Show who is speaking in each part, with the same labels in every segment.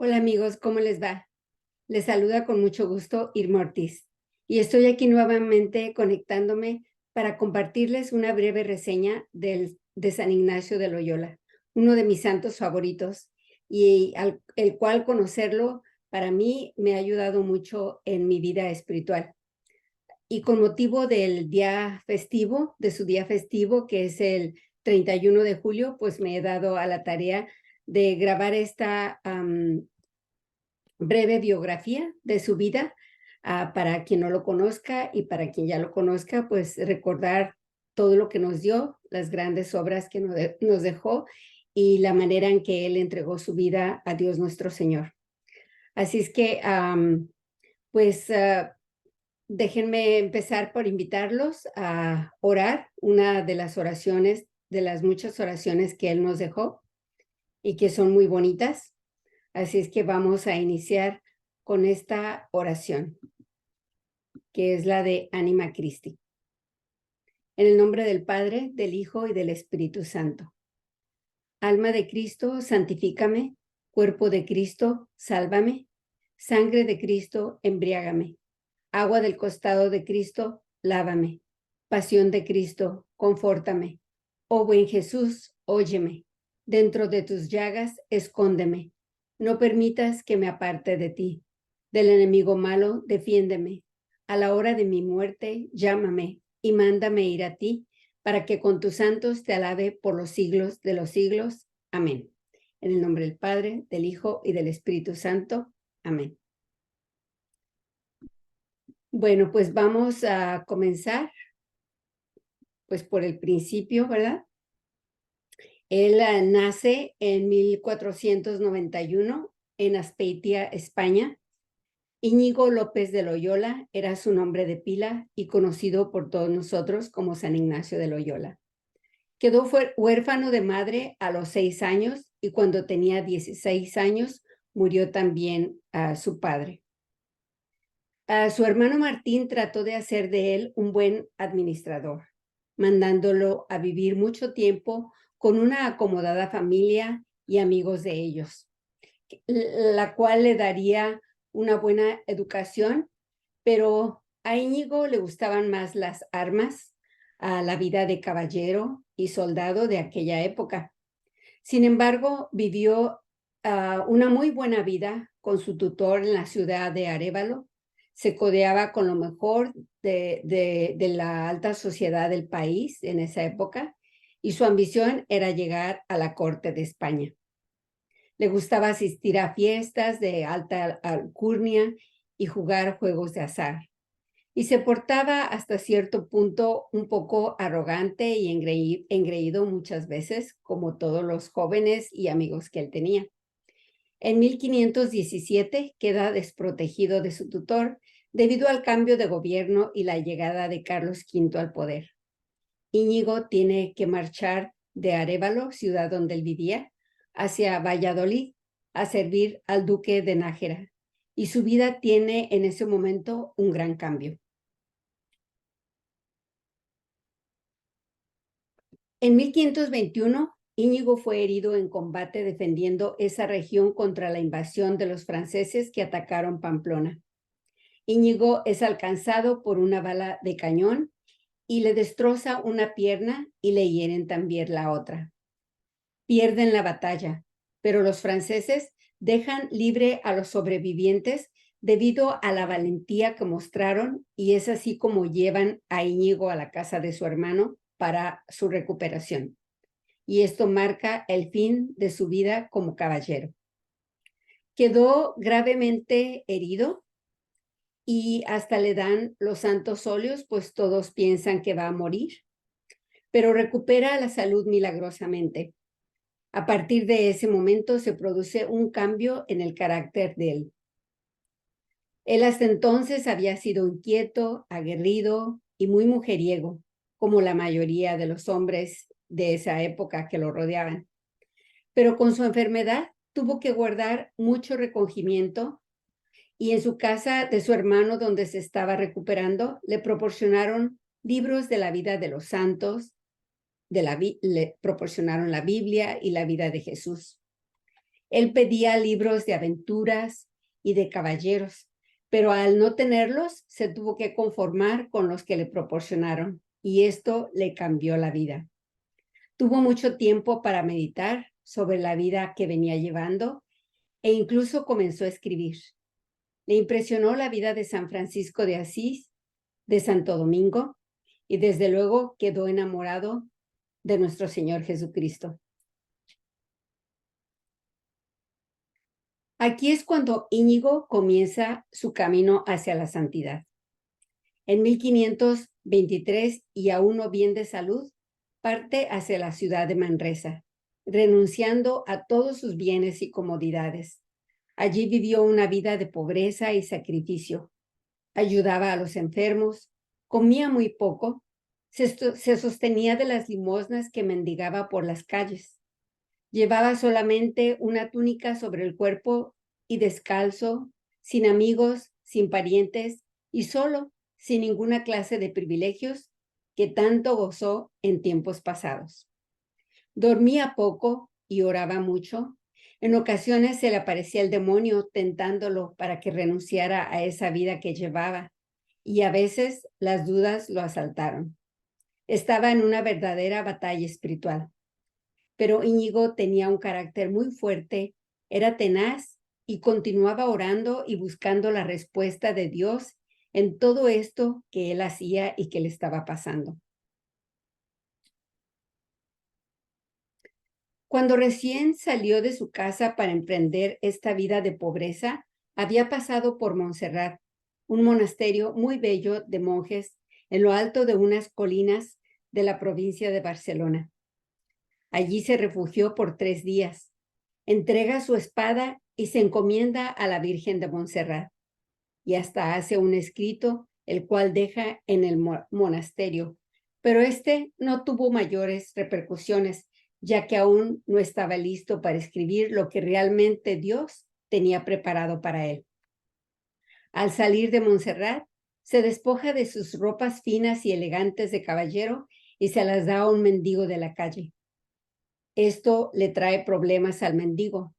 Speaker 1: Hola amigos, ¿cómo les va? Les saluda con mucho gusto Irma Ortiz y estoy aquí nuevamente conectándome para compartirles una breve reseña de San Ignacio de Loyola, uno de mis santos favoritos y el cual conocerlo para mí me ha ayudado mucho en mi vida espiritual. Y con motivo del día festivo, de su día festivo, que es el 31 de julio, pues me he dado a la tarea de grabar esta breve biografía de su vida, para quien no lo conozca y para quien ya lo conozca, pues recordar todo lo que nos dio, las grandes obras que nos dejó y la manera en que él entregó su vida a Dios nuestro Señor. Así es que, pues, déjenme empezar por invitarlos a orar una de las oraciones, de las muchas oraciones que él nos dejó y que son muy bonitas. Así es que vamos a iniciar con esta oración, que es la de Anima Christi. En el nombre del Padre, del Hijo y del Espíritu Santo. Alma de Cristo, santifícame. Cuerpo de Cristo, sálvame. Sangre de Cristo, embriágame. Agua del costado de Cristo, lávame. Pasión de Cristo, confórtame. Oh buen Jesús, óyeme. Dentro de tus llagas, escóndeme. No permitas que me aparte de ti. Del enemigo malo, defiéndeme. A la hora de mi muerte, llámame y mándame ir a ti, para que con tus santos te alabe por los siglos de los siglos. Amén. En el nombre del Padre, del Hijo y del Espíritu Santo. Amén. Bueno, pues vamos a comenzar, pues por el principio, ¿verdad? Él nace en 1491 en Azpeitia, España. Íñigo López de Loyola era su nombre de pila y conocido por todos nosotros como San Ignacio de Loyola. Quedó huérfano de madre a los 6 años y cuando tenía 16 años murió también su padre. Su hermano Martín trató de hacer de él un buen administrador, mandándolo a vivir mucho tiempo con una acomodada familia y amigos de ellos, la cual le daría una buena educación, pero a Íñigo le gustaban más las armas, a la vida de caballero y soldado de aquella época. Sin embargo, vivió una muy buena vida con su tutor en la ciudad de Arévalo. Se codeaba con lo mejor de la alta sociedad del país en esa época y su ambición era llegar a la corte de España. Le gustaba asistir a fiestas de alta alcurnia y jugar juegos de azar. Y se portaba hasta cierto punto un poco arrogante y engreído muchas veces, como todos los jóvenes y amigos que él tenía. En 1517 queda desprotegido de su tutor debido al cambio de gobierno y la llegada de Carlos V al poder. Íñigo tiene que marchar de Arévalo, ciudad donde él vivía, hacia Valladolid a servir al duque de Nájera, y su vida tiene en ese momento un gran cambio. En 1521, Íñigo fue herido en combate defendiendo esa región contra la invasión de los franceses que atacaron Pamplona. Íñigo es alcanzado por una bala de cañón y le destroza una pierna y le hieren también la otra. Pierden la batalla, pero los franceses dejan libre a los sobrevivientes debido a la valentía que mostraron, y es así como llevan a Íñigo a la casa de su hermano para su recuperación. Y esto marca el fin de su vida como caballero. Quedó gravemente herido y hasta le dan los santos óleos, pues todos piensan que va a morir, pero recupera la salud milagrosamente. A partir de ese momento se produce un cambio en el carácter de él. Él hasta entonces había sido inquieto, aguerrido y muy mujeriego, como la mayoría de los hombres de esa época que lo rodeaban. Pero con su enfermedad tuvo que guardar mucho recogimiento y en su casa de su hermano, donde se estaba recuperando, le proporcionaron libros de la vida de los santos, le proporcionaron la Biblia y la vida de Jesús. Él pedía libros de aventuras y de caballeros, pero al no tenerlos, se tuvo que conformar con los que le proporcionaron, y esto le cambió la vida. Tuvo mucho tiempo para meditar sobre la vida que venía llevando e incluso comenzó a escribir. Le impresionó la vida de San Francisco de Asís, de Santo Domingo, y desde luego quedó enamorado de nuestro Señor Jesucristo. Aquí es cuando Íñigo comienza su camino hacia la santidad. En 1523, y aún no bien de salud, parte hacia la ciudad de Manresa, renunciando a todos sus bienes y comodidades. Allí vivió una vida de pobreza y sacrificio. Ayudaba a los enfermos, comía muy poco, se sostenía de las limosnas que mendigaba por las calles. Llevaba solamente una túnica sobre el cuerpo y descalzo, sin amigos, sin parientes y solo, sin ninguna clase de privilegios que tanto gozó en tiempos pasados. Dormía poco y oraba mucho. En ocasiones se le aparecía el demonio tentándolo para que renunciara a esa vida que llevaba, y a veces las dudas lo asaltaron. Estaba en una verdadera batalla espiritual. Pero Íñigo tenía un carácter muy fuerte, era tenaz y continuaba orando y buscando la respuesta de Dios en todo esto que él hacía y que le estaba pasando. Cuando recién salió de su casa para emprender esta vida de pobreza, había pasado por Montserrat, un monasterio muy bello de monjes en lo alto de unas colinas de la provincia de Barcelona. Allí se refugió por 3 días. Entrega su espada y se encomienda a la Virgen de Montserrat. Y hasta hace un escrito, el cual deja en el monasterio. Pero este no tuvo mayores repercusiones, ya que aún no estaba listo para escribir lo que realmente Dios tenía preparado para él. Al salir de Montserrat, se despoja de sus ropas finas y elegantes de caballero y se las da a un mendigo de la calle. Esto le trae problemas al mendigo,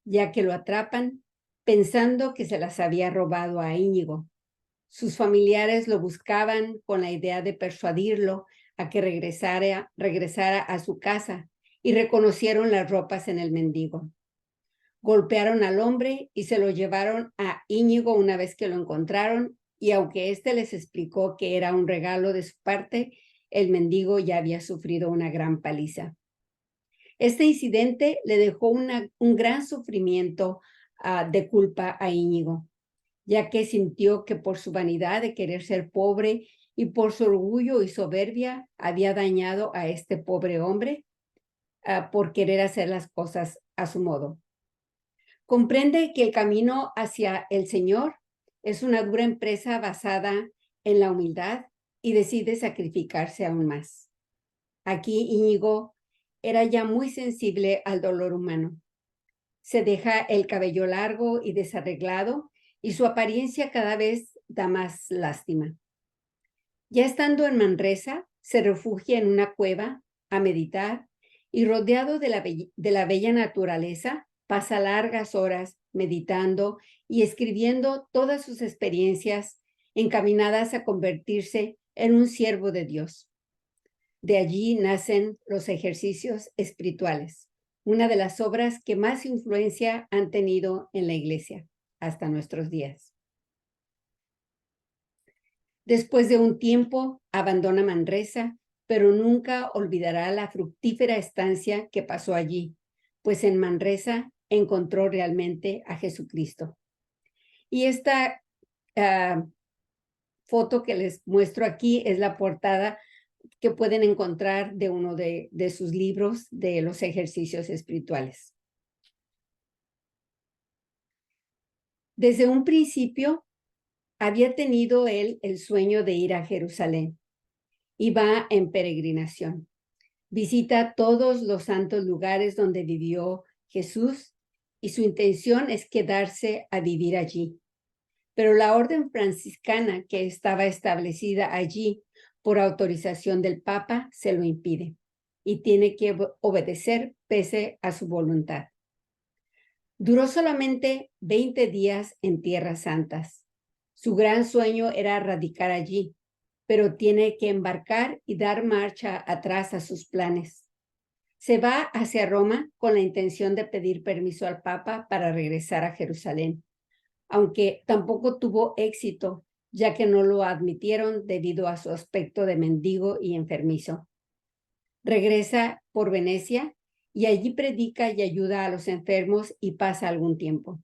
Speaker 1: ya que lo atrapan pensando que se las había robado a Íñigo. Sus familiares lo buscaban con la idea de persuadirlo a que regresara a su casa y reconocieron las ropas en el mendigo. Golpearon al hombre y se lo llevaron a Íñigo una vez que lo encontraron, y aunque éste les explicó que era un regalo de su parte, el mendigo ya había sufrido una gran paliza. Este incidente le dejó un gran sufrimiento de culpa a Íñigo, ya que sintió que por su vanidad de querer ser pobre y por su orgullo y soberbia había dañado a este pobre hombre por querer hacer las cosas a su modo. Comprende que el camino hacia el Señor es una dura empresa basada en la humildad y decide sacrificarse aún más. Aquí Íñigo era ya muy sensible al dolor humano. Se deja el cabello largo y desarreglado y su apariencia cada vez da más lástima. Ya estando en Manresa, se refugia en una cueva a meditar y rodeado de la bella naturaleza, pasa largas horas meditando y escribiendo todas sus experiencias encaminadas a convertirse en un siervo de Dios. De allí nacen los ejercicios espirituales, una de las obras que más influencia han tenido en la Iglesia hasta nuestros días. Después de un tiempo, abandona Manresa, pero nunca olvidará la fructífera estancia que pasó allí, pues en Manresa encontró realmente a Jesucristo. Y esta foto que les muestro aquí es la portada que pueden encontrar de uno de sus libros de los ejercicios espirituales. Desde un principio había tenido él el sueño de ir a Jerusalén y va en peregrinación. Visita todos los santos lugares donde vivió Jesús y su intención es quedarse a vivir allí. Pero la orden franciscana que estaba establecida allí por autorización del Papa se lo impide y tiene que obedecer pese a su voluntad. Duró solamente 20 días en Tierras Santas. Su gran sueño era radicar allí, pero tiene que embarcar y dar marcha atrás a sus planes. Se va hacia Roma con la intención de pedir permiso al Papa para regresar a Jerusalén, aunque tampoco tuvo éxito, ya que no lo admitieron debido a su aspecto de mendigo y enfermizo. Regresa por Venecia y allí predica y ayuda a los enfermos y pasa algún tiempo.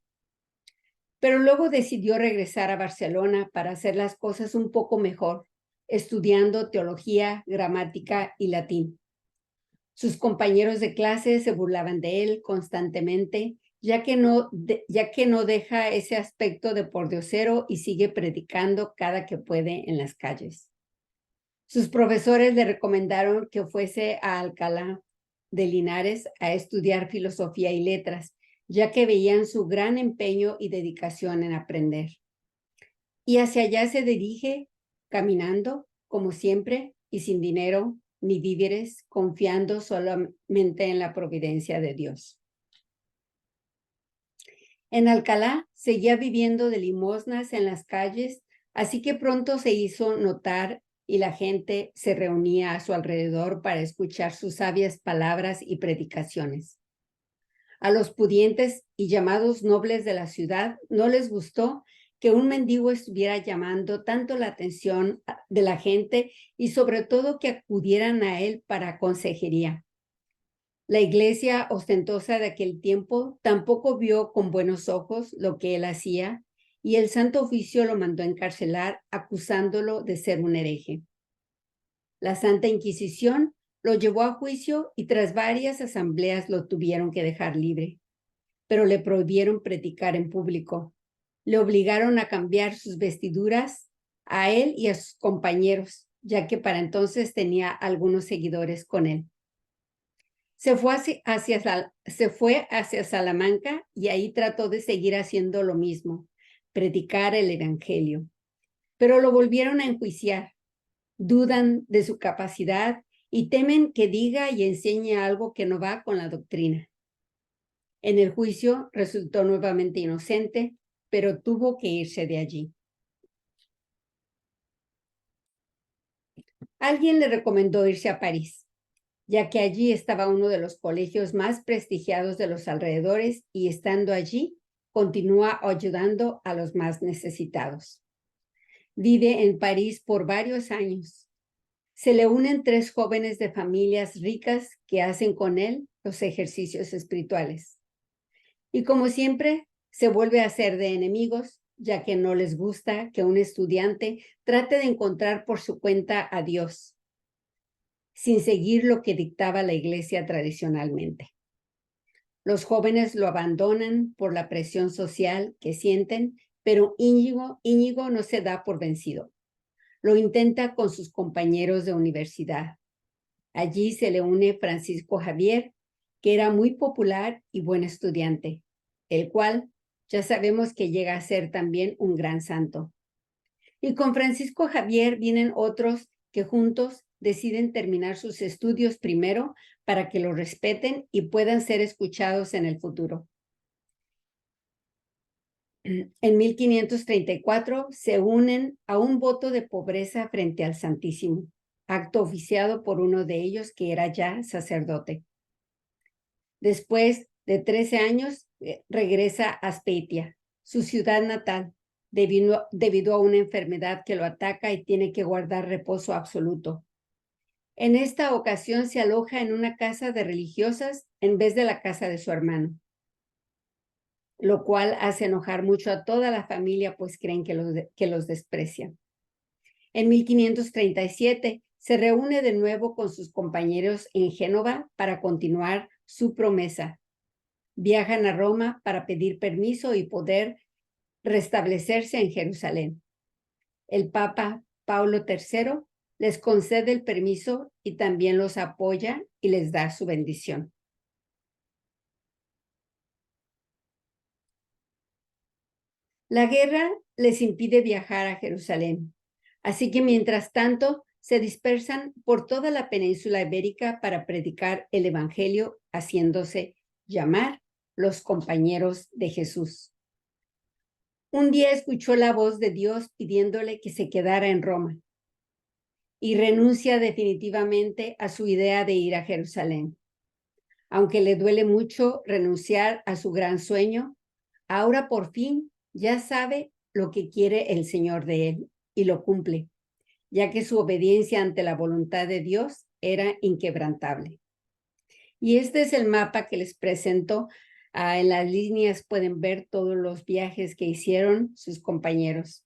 Speaker 1: Pero luego decidió regresar a Barcelona para hacer las cosas un poco mejor, estudiando teología, gramática y latín. Sus compañeros de clase se burlaban de él constantemente, ya que no deja ese aspecto de pordiosero y sigue predicando cada que puede en las calles. Sus profesores le recomendaron que fuese a Alcalá de Linares a estudiar filosofía y letras, ya que veían su gran empeño y dedicación en aprender. Y hacia allá se dirige, caminando, como siempre, y sin dinero ni víveres, confiando solamente en la providencia de Dios. En Alcalá seguía viviendo de limosnas en las calles, así que pronto se hizo notar y la gente se reunía a su alrededor para escuchar sus sabias palabras y predicaciones. A los pudientes y llamados nobles de la ciudad no les gustó que un mendigo estuviera llamando tanto la atención de la gente y sobre todo que acudieran a él para consejería. La iglesia ostentosa de aquel tiempo tampoco vio con buenos ojos lo que él hacía y el Santo Oficio lo mandó encarcelar acusándolo de ser un hereje. La Santa Inquisición lo llevó a juicio y tras varias asambleas lo tuvieron que dejar libre, pero le prohibieron predicar en público. Le obligaron a cambiar sus vestiduras a él y a sus compañeros, ya que para entonces tenía algunos seguidores con él. Se fue hacia Salamanca y ahí trató de seguir haciendo lo mismo, predicar el evangelio. Pero lo volvieron a enjuiciar. Dudan de su capacidad y temen que diga y enseñe algo que no va con la doctrina. En el juicio resultó nuevamente inocente, pero tuvo que irse de allí. Alguien le recomendó irse a París, ya que allí estaba uno de los colegios más prestigiados de los alrededores y estando allí, continúa ayudando a los más necesitados. Vive en París por varios años. Se le unen 3 jóvenes de familias ricas que hacen con él los ejercicios espirituales. Y como siempre, se vuelve a hacer de enemigos, ya que no les gusta que un estudiante trate de encontrar por su cuenta a Dios, sin seguir lo que dictaba la iglesia tradicionalmente. Los jóvenes lo abandonan por la presión social que sienten, pero Íñigo no se da por vencido. Lo intenta con sus compañeros de universidad. Allí se le une Francisco Javier, que era muy popular y buen estudiante, el cual ya sabemos que llega a ser también un gran santo. Y con Francisco Javier vienen otros que juntos deciden terminar sus estudios primero para que lo respeten y puedan ser escuchados en el futuro. En 1534 se unen a un voto de pobreza frente al Santísimo, acto oficiado por uno de ellos que era ya sacerdote. Después de 13 años, regresa a Aspetia, su ciudad natal, debido a una enfermedad que lo ataca y tiene que guardar reposo absoluto. En esta ocasión se aloja en una casa de religiosas en vez de la casa de su hermano, lo cual hace enojar mucho a toda la familia, pues creen que los desprecian. En 1537 se reúne de nuevo con sus compañeros en Génova para continuar su promesa. Viajan a Roma para pedir permiso y poder restablecerse en Jerusalén. El Papa Paulo III les concede el permiso y también los apoya y les da su bendición. La guerra les impide viajar a Jerusalén, así que mientras tanto se dispersan por toda la península ibérica para predicar el evangelio, haciéndose llamar los compañeros de Jesús. Un día escuchó la voz de Dios pidiéndole que se quedara en Roma y renuncia definitivamente a su idea de ir a Jerusalén. Aunque le duele mucho renunciar a su gran sueño, ahora por fin ya sabe lo que quiere el Señor de él y lo cumple, ya que su obediencia ante la voluntad de Dios era inquebrantable. Y este es el mapa que les presento. En las líneas pueden ver todos los viajes que hicieron sus compañeros.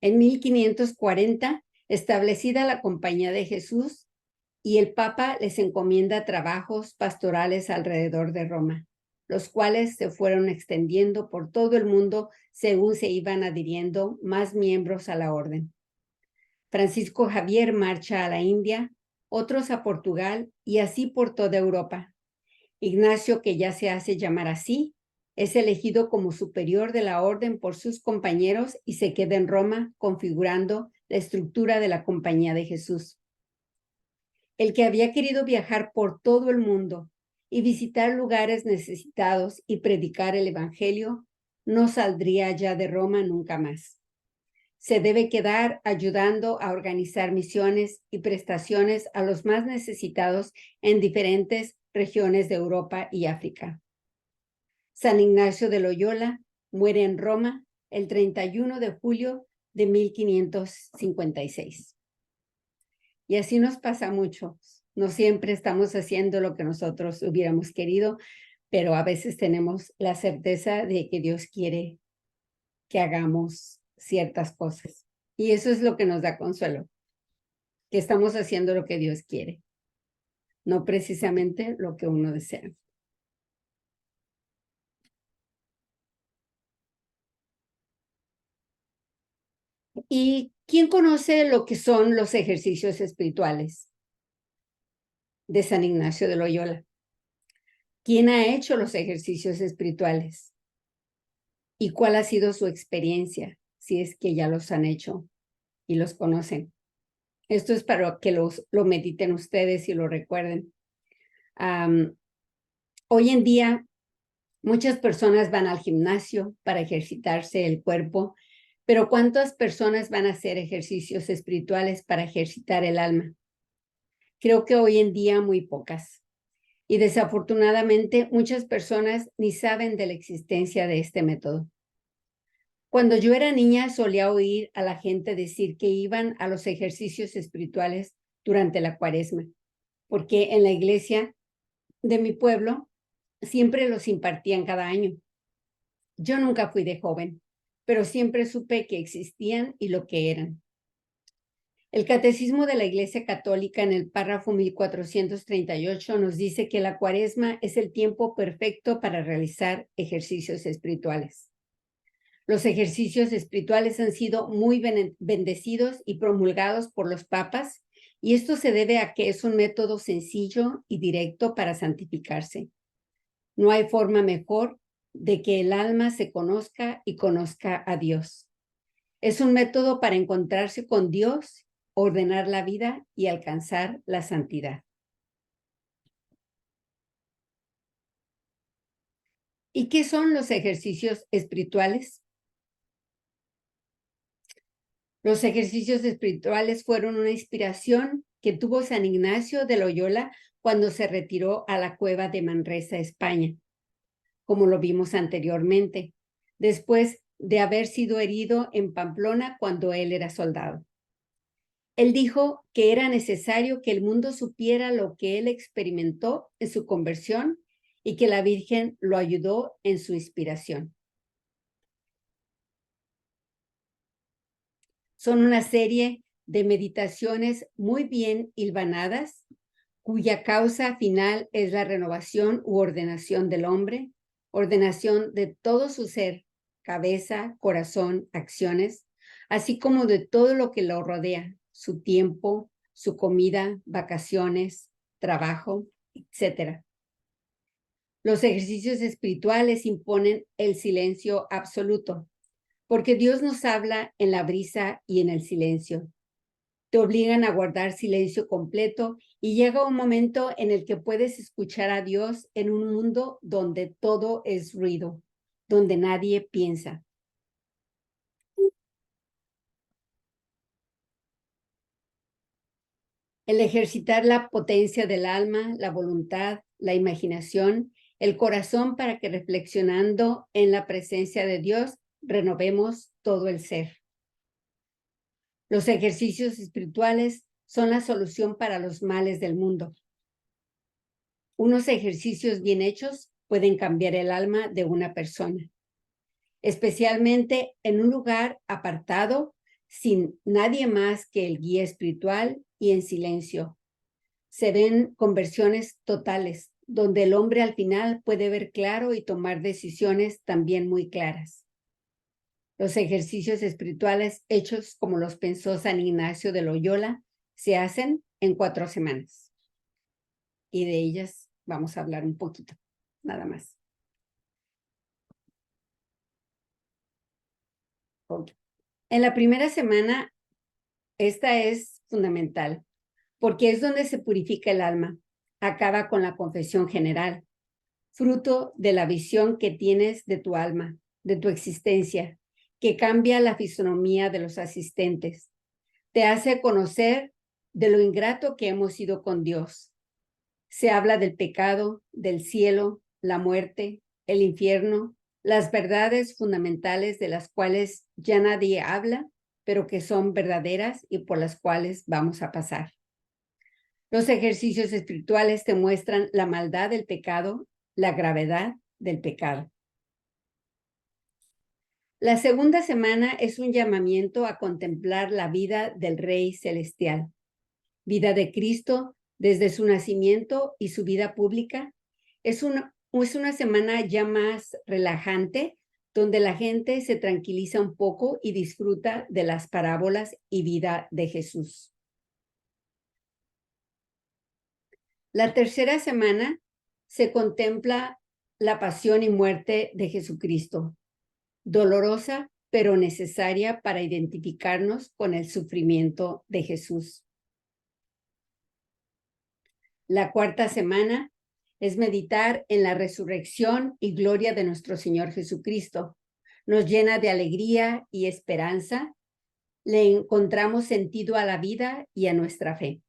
Speaker 1: En 1540, establecida la Compañía de Jesús, y el Papa les encomienda trabajos pastorales alrededor de Roma, los cuales se fueron extendiendo por todo el mundo según se iban adhiriendo más miembros a la orden. Francisco Javier marcha a la India, otros a Portugal y así por toda Europa. Ignacio, que ya se hace llamar así, es elegido como superior de la orden por sus compañeros y se queda en Roma configurando la estructura de la Compañía de Jesús. El que había querido viajar por todo el mundo y visitar lugares necesitados y predicar el Evangelio, no saldría ya de Roma nunca más. Se debe quedar ayudando a organizar misiones y prestaciones a los más necesitados en diferentes regiones de Europa y África. San Ignacio de Loyola muere en Roma el 31 de julio de 1556. Y así nos pasa mucho. No siempre estamos haciendo lo que nosotros hubiéramos querido, pero a veces tenemos la certeza de que Dios quiere que hagamos ciertas cosas. Y eso es lo que nos da consuelo, que estamos haciendo lo que Dios quiere, no precisamente lo que uno desea. ¿Y quién conoce lo que son los ejercicios espirituales de San Ignacio de Loyola? ¿Quién ha hecho los ejercicios espirituales? ¿Y cuál ha sido su experiencia, si es que ya los han hecho y los conocen? Esto es para que lo mediten ustedes y lo recuerden. Hoy en día, muchas personas van al gimnasio para ejercitarse el cuerpo, pero ¿cuántas personas van a hacer ejercicios espirituales para ejercitar el alma? Creo que hoy en día muy pocas. Y desafortunadamente, muchas personas ni saben de la existencia de este método. Cuando yo era niña, solía oír a la gente decir que iban a los ejercicios espirituales durante la Cuaresma, porque en la iglesia de mi pueblo siempre los impartían cada año. Yo nunca fui de joven, pero siempre supe que existían y lo que eran. El Catecismo de la Iglesia Católica en el párrafo 1438 nos dice que la Cuaresma es el tiempo perfecto para realizar ejercicios espirituales. Los ejercicios espirituales han sido muy bendecidos y promulgados por los papas, y esto se debe a que es un método sencillo y directo para santificarse. No hay forma mejor de que el alma se conozca y conozca a Dios. Es un método para encontrarse con Dios, ordenar la vida y alcanzar la santidad. ¿Y qué son los ejercicios espirituales? Los ejercicios espirituales fueron una inspiración que tuvo San Ignacio de Loyola cuando se retiró a la cueva de Manresa, España, como lo vimos anteriormente, después de haber sido herido en Pamplona cuando él era soldado. Él dijo que era necesario que el mundo supiera lo que él experimentó en su conversión y que la Virgen lo ayudó en su inspiración. Son una serie de meditaciones muy bien hilvanadas, cuya causa final es la renovación u ordenación del hombre, ordenación de todo su ser, cabeza, corazón, acciones, así como de todo lo que lo rodea, su tiempo, su comida, vacaciones, trabajo, etc. Los ejercicios espirituales imponen el silencio absoluto, porque Dios nos habla en la brisa y en el silencio. te obligan a guardar silencio completo y llega un momento en el que puedes escuchar a Dios en un mundo donde todo es ruido, donde nadie piensa. El ejercitar la potencia del alma, la voluntad, la imaginación, el corazón para que reflexionando en la presencia de Dios renovemos todo el ser. Los ejercicios espirituales son la solución para los males del mundo. Unos ejercicios bien hechos pueden cambiar el alma de una persona, especialmente en un lugar apartado, sin nadie más que el guía espiritual y en silencio. Se ven conversiones totales, donde el hombre al final puede ver claro y tomar decisiones también muy claras. Los ejercicios espirituales hechos como los pensó San Ignacio de Loyola se hacen en 4 semanas. Y de ellas vamos a hablar un poquito, nada más. Okay. En la primera semana, esta es fundamental, porque es donde se purifica el alma, acaba con la confesión general, fruto de la visión que tienes de tu alma, de tu existencia, que cambia la fisonomía de los asistentes, te hace conocer de lo ingrato que hemos sido con Dios. Se habla del pecado, del cielo, la muerte, el infierno, las verdades fundamentales de las cuales ya nadie habla, pero que son verdaderas y por las cuales vamos a pasar. Los ejercicios espirituales te muestran la maldad del pecado, la gravedad del pecado. La segunda semana es un llamamiento a contemplar la vida del Rey Celestial, vida de Cristo desde su nacimiento y su vida pública. Es una semana ya más relajante, donde la gente se tranquiliza un poco y disfruta de las parábolas y vida de Jesús. La tercera semana se contempla la pasión y muerte de Jesucristo, dolorosa pero necesaria para identificarnos con el sufrimiento de Jesús. La cuarta semana es meditar en la resurrección y gloria de nuestro Señor Jesucristo. Nos llena de alegría y esperanza. Le encontramos sentido a la vida y a nuestra fe.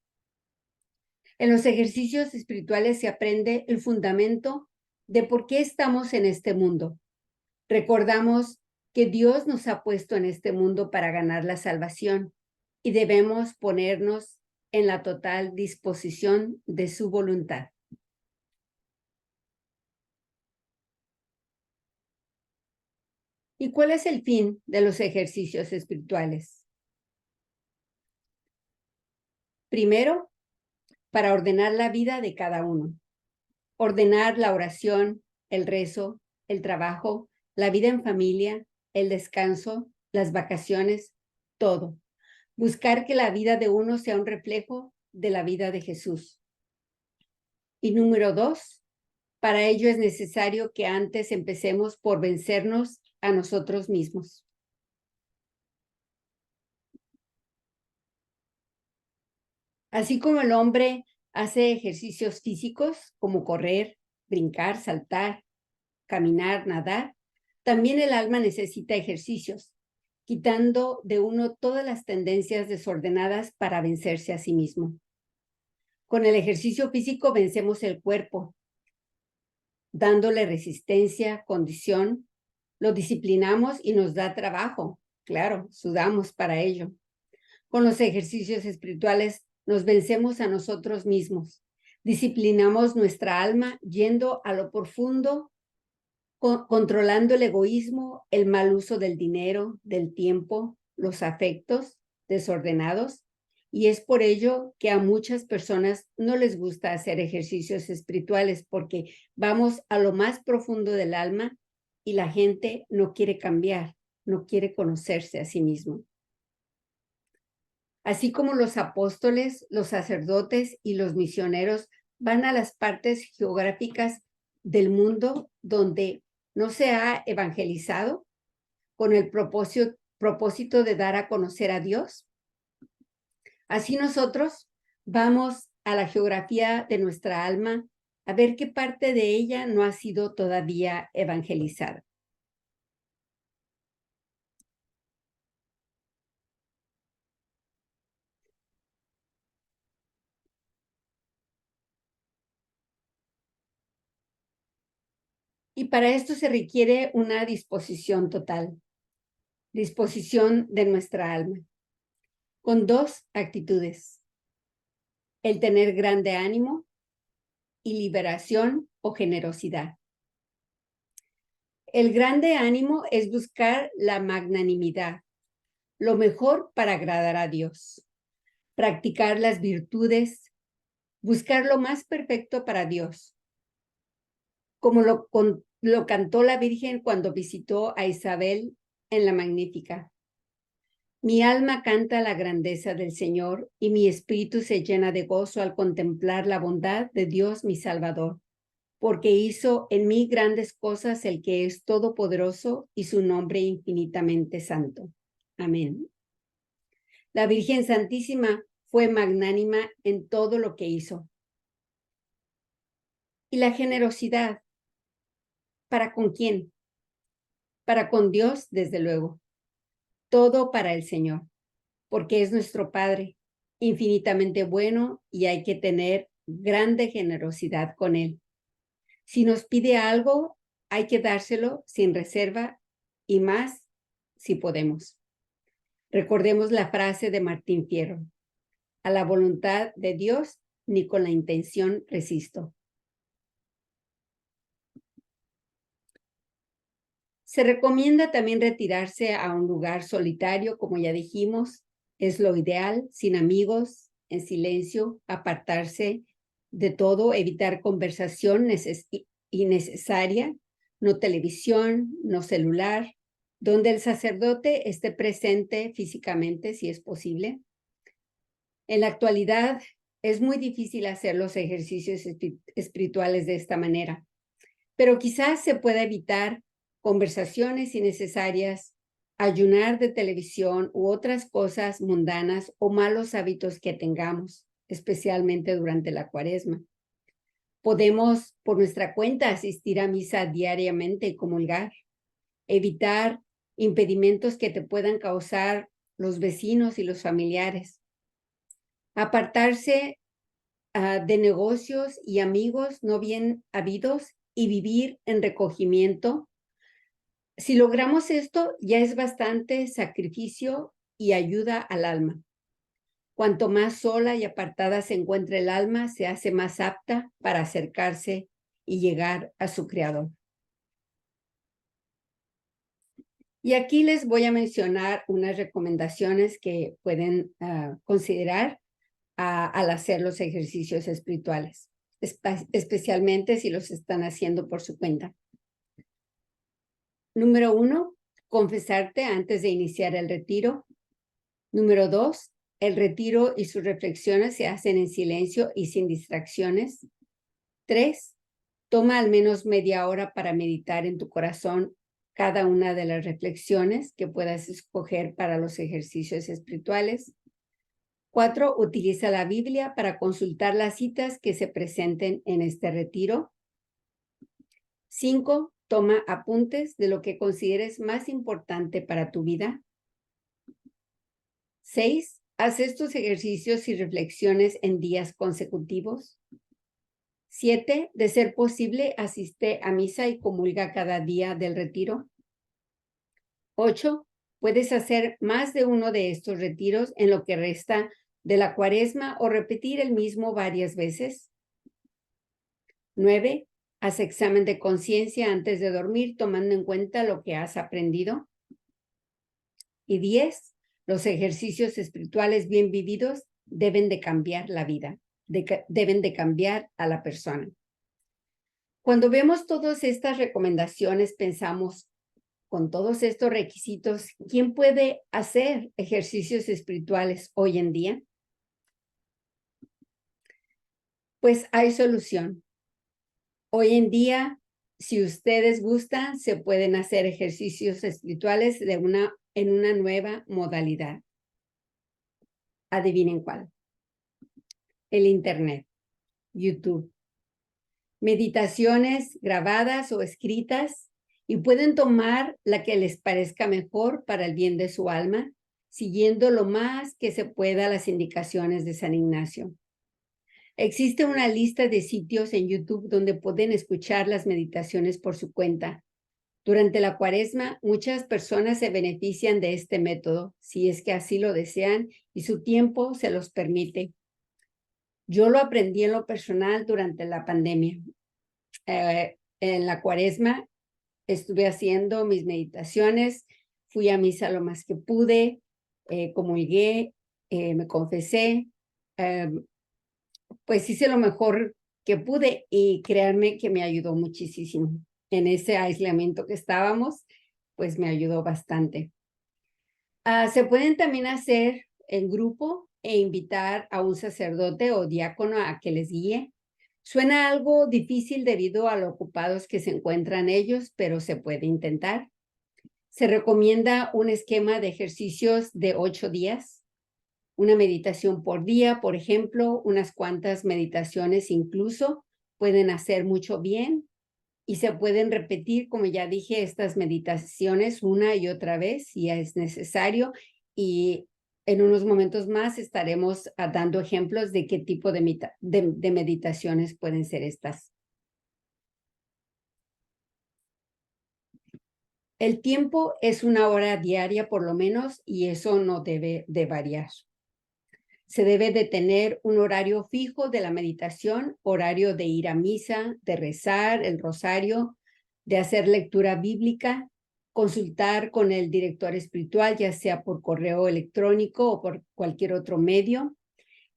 Speaker 1: En los ejercicios espirituales se aprende el fundamento de por qué estamos en este mundo. Recordamos que Dios nos ha puesto en este mundo para ganar la salvación y debemos ponernos en la total disposición de su voluntad. ¿Y cuál es el fin de los ejercicios espirituales? Primero, para ordenar la vida de cada uno. Ordenar la oración, el rezo, el trabajo, la vida en familia, el descanso, las vacaciones, todo. Buscar que la vida de uno sea un reflejo de la vida de Jesús. Y número 2, para ello es necesario que antes empecemos por vencernos a nosotros mismos. Así como el hombre hace ejercicios físicos como correr, brincar, saltar, caminar, nadar, también el alma necesita ejercicios, quitando de uno todas las tendencias desordenadas para vencerse a sí mismo. Con el ejercicio físico vencemos el cuerpo, dándole resistencia, condición, lo disciplinamos y nos da trabajo. Claro, sudamos para ello. Con los ejercicios espirituales nos vencemos a nosotros mismos. Disciplinamos nuestra alma yendo a lo profundo, controlando el egoísmo, el mal uso del dinero, del tiempo, los afectos desordenados. Y es por ello que a muchas personas no les gusta hacer ejercicios espirituales, porque vamos a lo más profundo del alma y la gente no quiere cambiar, no quiere conocerse a sí mismo. Así como los apóstoles, los sacerdotes y los misioneros van a las partes geográficas del mundo donde no se ha evangelizado con el propósito de dar a conocer a Dios. Así nosotros vamos a la geografía de nuestra alma a ver qué parte de ella no ha sido todavía evangelizada. Y para esto se requiere una disposición total, disposición de nuestra alma, con dos actitudes: el tener grande ánimo y liberación o generosidad. El grande ánimo es buscar la magnanimidad, lo mejor para agradar a Dios, practicar las virtudes, buscar lo más perfecto para Dios, como lo cantó la Virgen cuando visitó a Isabel en la Magnífica. Mi alma canta la grandeza del Señor y mi espíritu se llena de gozo al contemplar la bondad de Dios mi Salvador, porque hizo en mí grandes cosas el que es todopoderoso y su nombre infinitamente santo. Amén. La Virgen Santísima fue magnánima en todo lo que hizo. ¿Y la generosidad? ¿Para con quién? Para con Dios, desde luego. Todo para el Señor, porque es nuestro Padre, infinitamente bueno, y hay que tener grande generosidad con Él. Si nos pide algo, hay que dárselo sin reserva y más si podemos. Recordemos la frase de Martín Fierro: a la voluntad de Dios ni con la intención resisto. Se recomienda también retirarse a un lugar solitario, como ya dijimos, es lo ideal, sin amigos, en silencio, apartarse de todo, evitar conversación innecesaria, no televisión, no celular, donde el sacerdote esté presente físicamente, si es posible. En la actualidad es muy difícil hacer los ejercicios espirituales de esta manera, pero quizás se pueda evitar conversaciones innecesarias, ayunar de televisión u otras cosas mundanas o malos hábitos que tengamos, especialmente durante la Cuaresma. Podemos, por nuestra cuenta, asistir a misa diariamente y comulgar, evitar impedimentos que te puedan causar los vecinos y los familiares, apartarse de negocios y amigos no bien habidos y vivir en recogimiento. Si logramos esto, ya es bastante sacrificio y ayuda al alma. Cuanto más sola y apartada se encuentra el alma, se hace más apta para acercarse y llegar a su Creador. Y aquí les voy a mencionar unas recomendaciones que pueden considerar al hacer los ejercicios espirituales, especialmente si los están haciendo por su cuenta. Número 1, confesarte antes de iniciar el retiro. Número 2, el retiro y sus reflexiones se hacen en silencio y sin distracciones. 3, toma al menos media hora para meditar en tu corazón cada una de las reflexiones que puedas escoger para los ejercicios espirituales. 4, utiliza la Biblia para consultar las citas que se presenten en este retiro. 5, toma apuntes de lo que consideres más importante para tu vida. 6, haz estos ejercicios y reflexiones en días consecutivos. 7, de ser posible, asiste a misa y comulga cada día del retiro. 8, puedes hacer más de uno de estos retiros en lo que resta de la Cuaresma o repetir el mismo varias veces. 9, haz examen de conciencia antes de dormir, tomando en cuenta lo que has aprendido. Y 10, los ejercicios espirituales bien vividos deben de cambiar la vida, deben de cambiar a la persona. Cuando vemos todas estas recomendaciones, pensamos, con todos estos requisitos, ¿quién puede hacer ejercicios espirituales hoy en día? Pues hay solución. Hoy en día, si ustedes gustan, se pueden hacer ejercicios espirituales en una nueva modalidad. Adivinen cuál. El Internet, YouTube. Meditaciones grabadas o escritas y pueden tomar la que les parezca mejor para el bien de su alma, siguiendo lo más que se pueda las indicaciones de San Ignacio. Existe una lista de sitios en YouTube donde pueden escuchar las meditaciones por su cuenta. Durante la Cuaresma, muchas personas se benefician de este método, si es que así lo desean y su tiempo se los permite. Yo lo aprendí en lo personal durante la pandemia. En la Cuaresma estuve haciendo mis meditaciones, fui a misa lo más que pude, comulgué, me confesé, pues hice lo mejor que pude y créanme que me ayudó muchísimo. En ese aislamiento que estábamos, pues me ayudó bastante. Se pueden también hacer en grupo e invitar a un sacerdote o diácono a que les guíe. Suena algo difícil debido a lo ocupados que se encuentran ellos, pero se puede intentar. Se recomienda un esquema de ejercicios de 8 días, una meditación por día, por ejemplo, unas cuantas meditaciones incluso pueden hacer mucho bien y se pueden repetir, como ya dije, estas meditaciones una y otra vez si es necesario y en unos momentos más estaremos dando ejemplos de qué tipo de meditaciones pueden ser estas. El tiempo es 1 hora diaria por lo menos y eso no debe de variar. Se debe de tener un horario fijo de la meditación, horario de ir a misa, de rezar el rosario, de hacer lectura bíblica, consultar con el director espiritual, ya sea por correo electrónico o por cualquier otro medio.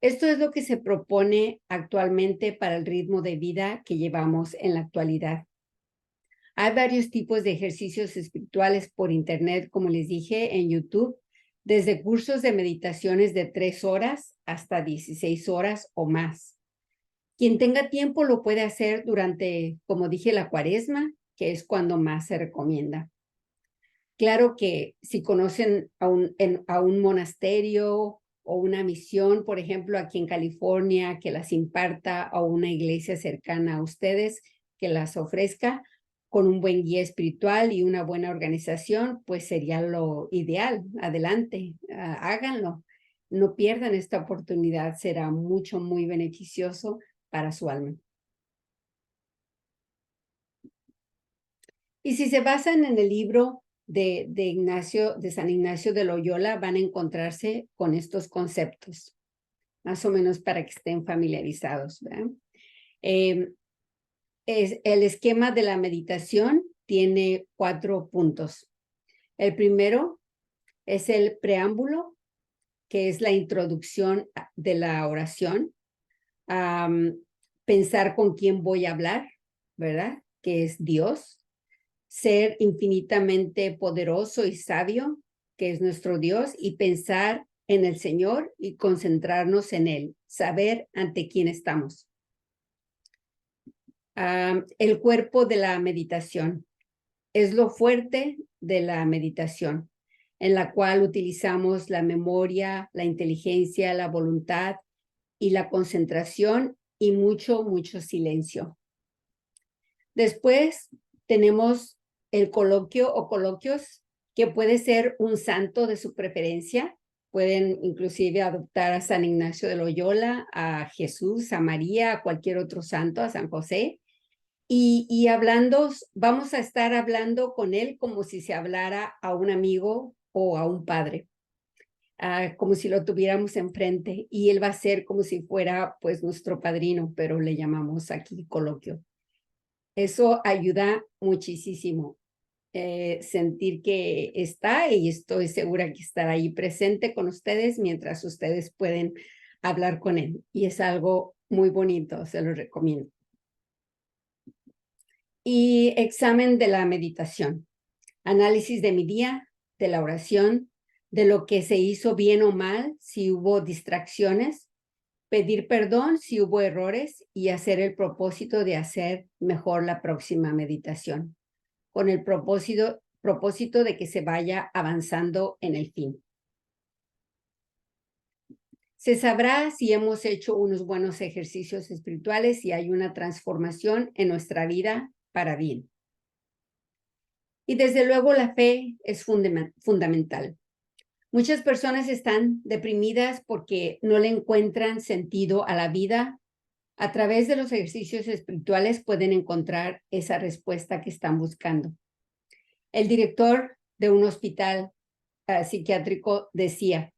Speaker 1: Esto es lo que se propone actualmente para el ritmo de vida que llevamos en la actualidad. Hay varios tipos de ejercicios espirituales por internet, como les dije, en YouTube, desde cursos de meditaciones de 3 horas hasta 16 horas o más. Quien tenga tiempo lo puede hacer durante, como dije, la Cuaresma, que es cuando más se recomienda. Claro que si conocen a un monasterio o una misión, por ejemplo, aquí en California, que las imparta, o una iglesia cercana a ustedes que las ofrezca, con un buen guía espiritual y una buena organización, pues sería lo ideal. Adelante, háganlo. No pierdan esta oportunidad, será muy beneficioso para su alma. Y si se basan en el libro de San Ignacio de Loyola, van a encontrarse con estos conceptos, más o menos para que estén familiarizados, ¿verdad? El esquema de la meditación tiene 4 puntos. El primero es el preámbulo, que es la introducción de la oración. Pensar con quién voy a hablar, ¿verdad? Que es Dios. Ser infinitamente poderoso y sabio, que es nuestro Dios, y pensar en el Señor y concentrarnos en Él, saber ante quién estamos. El cuerpo de la meditación es lo fuerte de la meditación, en la cual utilizamos la memoria, la inteligencia, la voluntad y la concentración y mucho silencio. Después tenemos el coloquio o coloquios, que puede ser un santo de su preferencia. Pueden inclusive adoptar a San Ignacio de Loyola, a Jesús, a María, a cualquier otro santo, a San José. Y hablando, vamos a estar hablando con él como si se hablara a un amigo o a un padre, como si lo tuviéramos enfrente. Y él va a ser como si fuera pues nuestro padrino, pero le llamamos aquí coloquio. Eso ayuda muchísimo, sentir que está y estoy segura que estará ahí presente con ustedes mientras ustedes pueden hablar con él. Y es algo muy bonito, se lo recomiendo. Y examen de la meditación. Análisis de mi día, de la oración, de lo que se hizo bien o mal, si hubo distracciones, pedir perdón si hubo errores y hacer el propósito de hacer mejor la próxima meditación, con el propósito de que se vaya avanzando en el fin. Se sabrá si hemos hecho unos buenos ejercicios espirituales y hay una transformación en nuestra vida para bien. Y desde luego la fe es fundamental. Muchas personas están deprimidas porque no le encuentran sentido a la vida. A través de los ejercicios espirituales pueden encontrar esa respuesta que están buscando. El director de un hospital psiquiátrico decía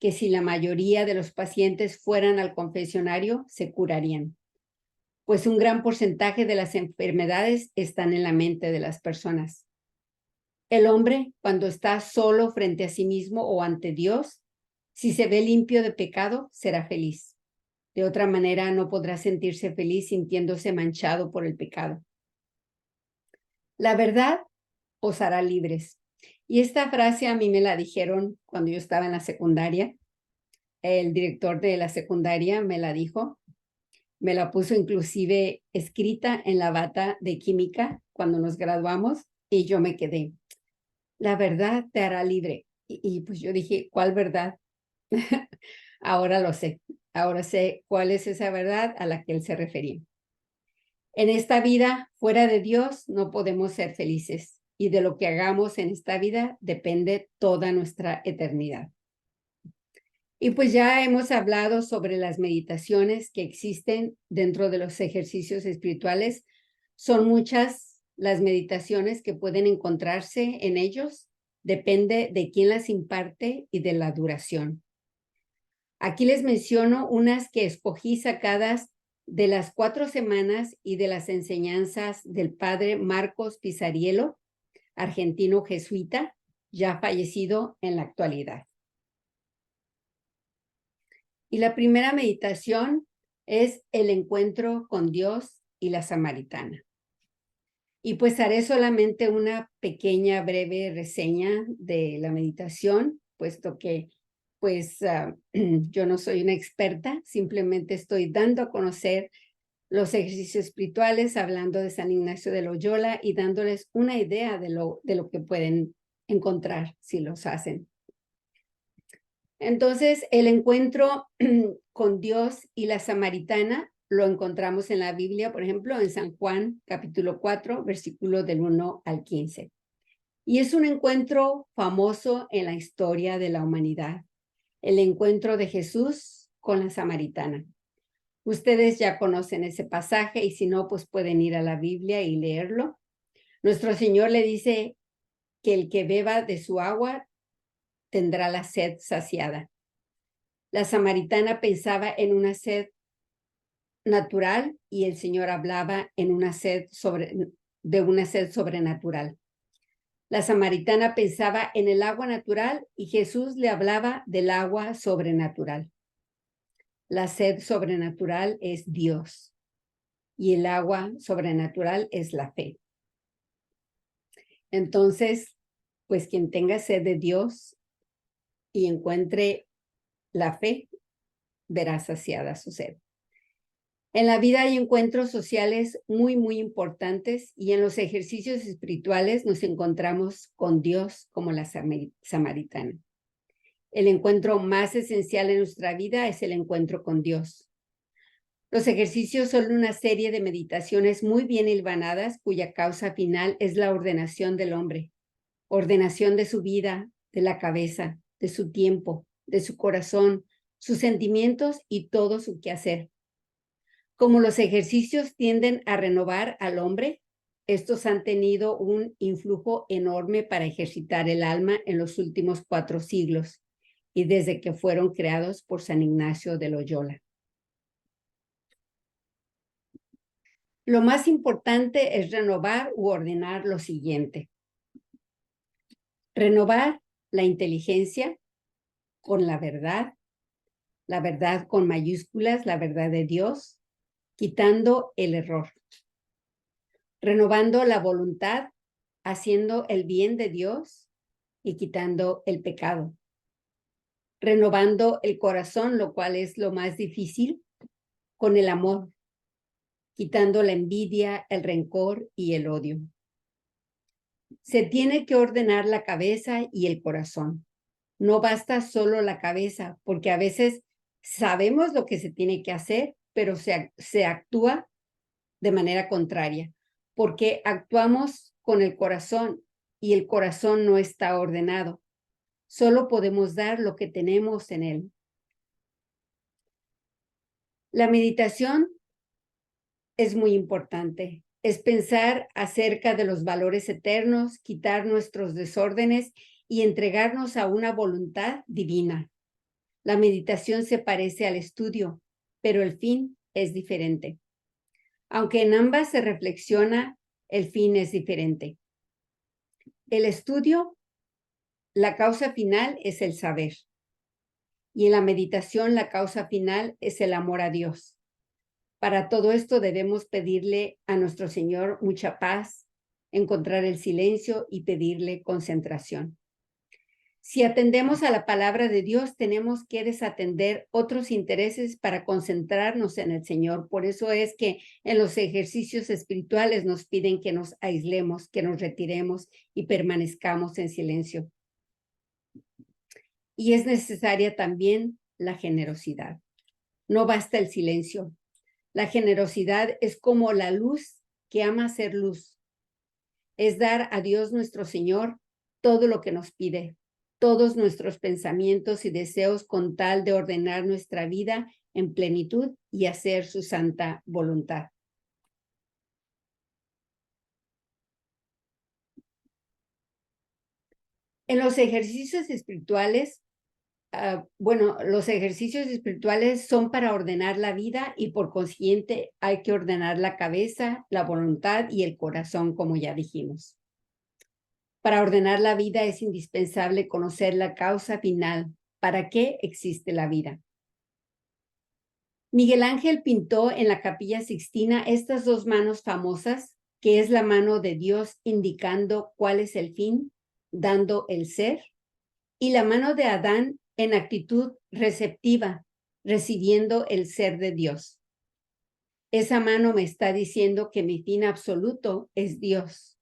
Speaker 1: que si la mayoría de los pacientes fueran al confesionario, se curarían, pues un gran porcentaje de las enfermedades están en la mente de las personas. El hombre, cuando está solo frente a sí mismo o ante Dios, si se ve limpio de pecado, será feliz. De otra manera, no podrá sentirse feliz sintiéndose manchado por el pecado. La verdad os hará libres. Y esta frase a mí me la dijeron cuando yo estaba en la secundaria. El director de la secundaria me la dijo. Me la puso inclusive escrita en la bata de química cuando nos graduamos y yo me quedé. La verdad te hará libre. Y pues yo dije, ¿cuál verdad? Ahora lo sé. Ahora sé cuál es esa verdad a la que él se refería. En esta vida, fuera de Dios, no podemos ser felices. Y de lo que hagamos en esta vida depende toda nuestra eternidad. Y pues ya hemos hablado sobre las meditaciones que existen dentro de los ejercicios espirituales. Son muchas las meditaciones que pueden encontrarse en ellos. Depende de quién las imparte y de la duración. Aquí les menciono unas que escogí sacadas de las 4 semanas y de las enseñanzas del padre Marcos Pizariello, argentino jesuita, ya fallecido en la actualidad. Y la primera meditación es el encuentro con Dios y la samaritana. Y pues haré solamente una pequeña, breve reseña de la meditación, puesto que pues yo no soy una experta, simplemente estoy dando a conocer los ejercicios espirituales, hablando de San Ignacio de Loyola y dándoles una idea de lo que pueden encontrar si los hacen. Entonces, el encuentro con Dios y la samaritana lo encontramos en la Biblia, por ejemplo, en San Juan, capítulo 4, versículo del 1 al 15. Y es un encuentro famoso en la historia de la humanidad, el encuentro de Jesús con la samaritana. Ustedes ya conocen ese pasaje y si no, pues pueden ir a la Biblia y leerlo. Nuestro Señor le dice que el que beba de su agua tendrá la sed saciada. La samaritana pensaba en una sed natural y el Señor hablaba en de una sed sobrenatural. La samaritana pensaba en el agua natural y Jesús le hablaba del agua sobrenatural. La sed sobrenatural es Dios y el agua sobrenatural es la fe. Entonces, pues quien tenga sed de Dios y encuentre la fe, verá saciada su sed. En la vida hay encuentros sociales muy, muy importantes y en los ejercicios espirituales nos encontramos con Dios como la samaritana. El encuentro más esencial en nuestra vida es el encuentro con Dios. Los ejercicios son una serie de meditaciones muy bien hilvanadas cuya causa final es la ordenación del hombre, ordenación de su vida, de la cabeza, de su tiempo, de su corazón, sus sentimientos y todo su quehacer. Como los ejercicios tienden a renovar al hombre, estos han tenido un influjo enorme para ejercitar el alma en los últimos 4 siglos y desde que fueron creados por San Ignacio de Loyola. Lo más importante es renovar u ordenar lo siguiente. Renovar la inteligencia con la verdad con mayúsculas, la verdad de Dios, quitando el error. Renovando la voluntad, haciendo el bien de Dios y quitando el pecado. Renovando el corazón, lo cual es lo más difícil, con el amor, quitando la envidia, el rencor y el odio. Se tiene que ordenar la cabeza y el corazón. No basta solo la cabeza, porque a veces Sabemos lo que se tiene que hacer, pero se actúa de manera contraria, porque actuamos con el corazón y el corazón no está ordenado. Solo podemos dar lo que tenemos en él. La meditación es muy importante. Es pensar acerca de los valores eternos, quitar nuestros desórdenes y entregarnos a una voluntad divina. La meditación se parece al estudio, pero el fin es diferente. Aunque en ambas se reflexiona, el fin es diferente. El estudio, la causa final es el saber. Y en la meditación, la causa final es el amor a Dios. Para todo esto debemos pedirle a nuestro Señor mucha paz, encontrar el silencio y pedirle concentración. Si atendemos a la palabra de Dios, tenemos que desatender otros intereses para concentrarnos en el Señor. Por eso es que en los ejercicios espirituales nos piden que nos aislemos, que nos retiremos y permanezcamos en silencio. Y es necesaria también la generosidad. No basta el silencio. La generosidad es como la luz que ama ser luz. Es dar a Dios nuestro Señor todo lo que nos pide, todos nuestros pensamientos y deseos con tal de ordenar nuestra vida en plenitud y hacer su santa voluntad. En los ejercicios espirituales, los ejercicios espirituales son para ordenar la vida y por consiguiente hay que ordenar la cabeza, la voluntad y el corazón, como ya dijimos. Para ordenar la vida es indispensable conocer la causa final. ¿Para qué existe la vida? Miguel Ángel pintó en la Capilla Sixtina estas dos manos famosas, que es la mano de Dios indicando cuál es el fin, dando el ser, y la mano de Adán en actitud receptiva, recibiendo el ser de Dios. Esa mano me está diciendo que mi fin absoluto es Dios.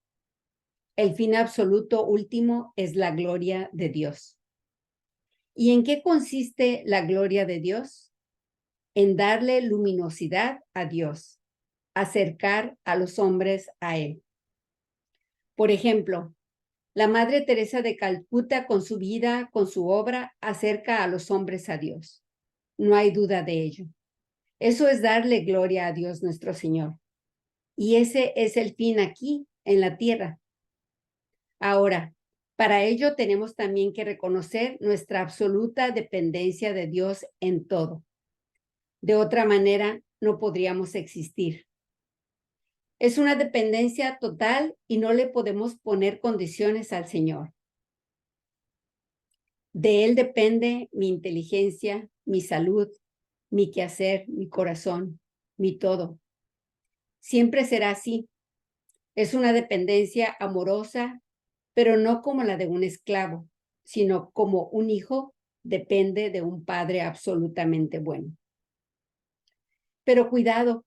Speaker 1: El fin absoluto último es la gloria de Dios. ¿Y en qué consiste la gloria de Dios? En darle luminosidad a Dios, acercar a los hombres a Él. Por ejemplo, la Madre Teresa de Calcuta con su vida, con su obra, acerca a los hombres a Dios. No hay duda de ello. Eso es darle gloria a Dios nuestro Señor. Y ese es el fin aquí, en la tierra. Ahora, para ello tenemos también que reconocer nuestra absoluta dependencia de Dios en todo. De otra manera, no podríamos existir. Es una dependencia total y no le podemos poner condiciones al Señor. De Él depende mi inteligencia, mi salud, mi quehacer, mi corazón, mi todo. Siempre será así. Es una dependencia amorosa, pero no como la de un esclavo, sino como un hijo depende de un padre absolutamente bueno. Pero cuidado,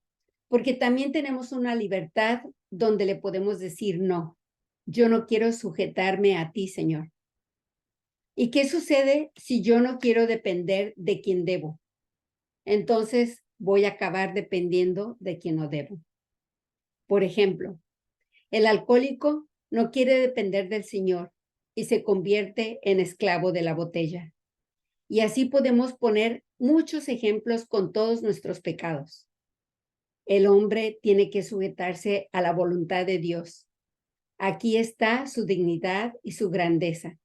Speaker 1: porque también tenemos una libertad donde le podemos decir no. Yo no quiero sujetarme a ti, Señor. ¿Y qué sucede si yo no quiero depender de quien debo? Entonces voy a acabar dependiendo de quien no debo. Por ejemplo, el alcohólico no quiere depender del Señor y se convierte en esclavo de la botella. Y así podemos poner muchos ejemplos con todos nuestros pecados. El hombre tiene que sujetarse a la voluntad de Dios. Aquí está su dignidad y su grandeza,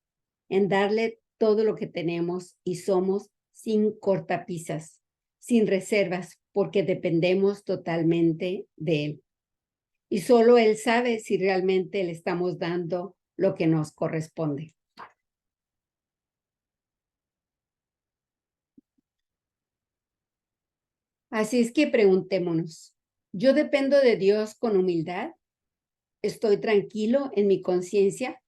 Speaker 1: en darle todo lo que tenemos y somos sin cortapisas, sin reservas, porque dependemos totalmente de Él. Y solo Él sabe si realmente le estamos dando lo que nos corresponde. Así es que preguntémonos, ¿yo dependo de Dios con humildad? ¿Estoy tranquilo en mi conciencia?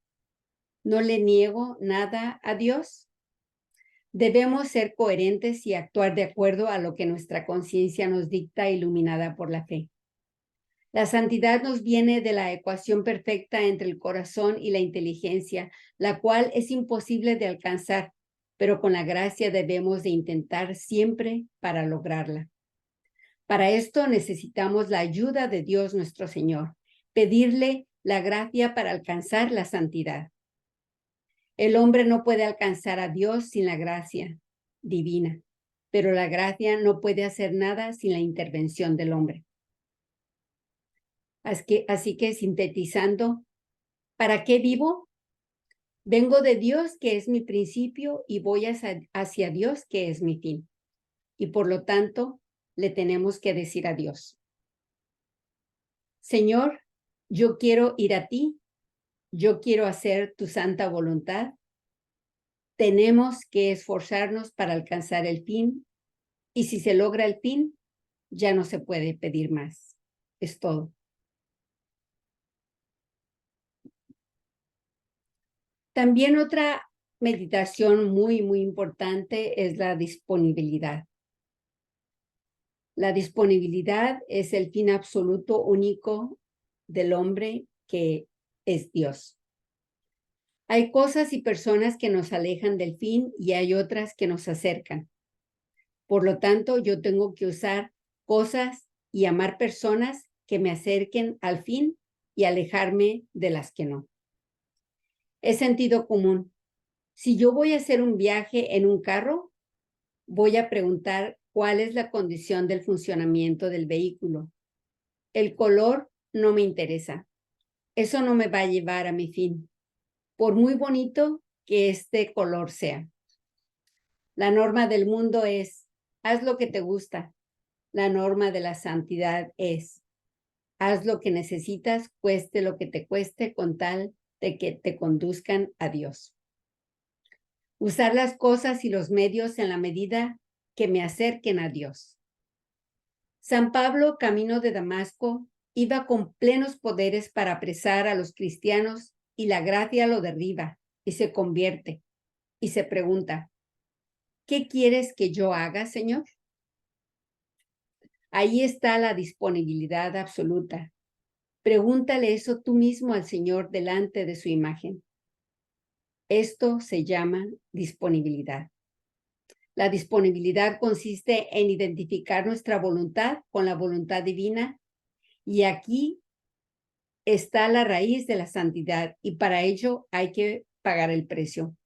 Speaker 1: ¿No le niego nada a Dios? Debemos ser coherentes y actuar de acuerdo a lo que nuestra conciencia nos dicta, iluminada por la fe. La santidad nos viene de la ecuación perfecta entre el corazón y la inteligencia, la cual es imposible de alcanzar, pero con la gracia debemos de intentar siempre para lograrla. Para esto necesitamos la ayuda de Dios nuestro Señor, pedirle la gracia para alcanzar la santidad. El hombre no puede alcanzar a Dios sin la gracia divina, pero la gracia no puede hacer nada sin la intervención del hombre. Así que sintetizando, ¿para qué vivo? Vengo de Dios, que es mi principio, y voy hacia Dios, que es mi fin. Y por lo tanto, le tenemos que decir a Dios: Señor, yo quiero ir a ti, yo quiero hacer tu santa voluntad. Tenemos que esforzarnos para alcanzar el fin, y si se logra el fin, ya no se puede pedir más. Es todo. También otra meditación muy, muy importante es la disponibilidad. La disponibilidad es el fin absoluto único del hombre, que es Dios. Hay cosas y personas que nos alejan del fin y hay otras que nos acercan. Por lo tanto, yo tengo que usar cosas y amar personas que me acerquen al fin y alejarme de las que no. Es sentido común. Si yo voy a hacer un viaje en un carro, voy a preguntar cuál es la condición del funcionamiento del vehículo. El color no me interesa. Eso no me va a llevar a mi fin, por muy bonito que este color sea. La norma del mundo es: haz lo que te gusta. La norma de la santidad es: haz lo que necesitas, cueste lo que te cueste, con tal de que te conduzcan a Dios. Usar las cosas y los medios en la medida que me acerquen a Dios. San Pablo, camino de Damasco, iba con plenos poderes para apresar a los cristianos, y la gracia lo derriba y se convierte y se pregunta: ¿qué quieres que yo haga, Señor? Ahí está la disponibilidad absoluta. Pregúntale eso tú mismo al Señor delante de su imagen. Esto se llama disponibilidad. La disponibilidad consiste en identificar nuestra voluntad con la voluntad divina, y aquí está la raíz de la santidad, y para ello hay que pagar el precio.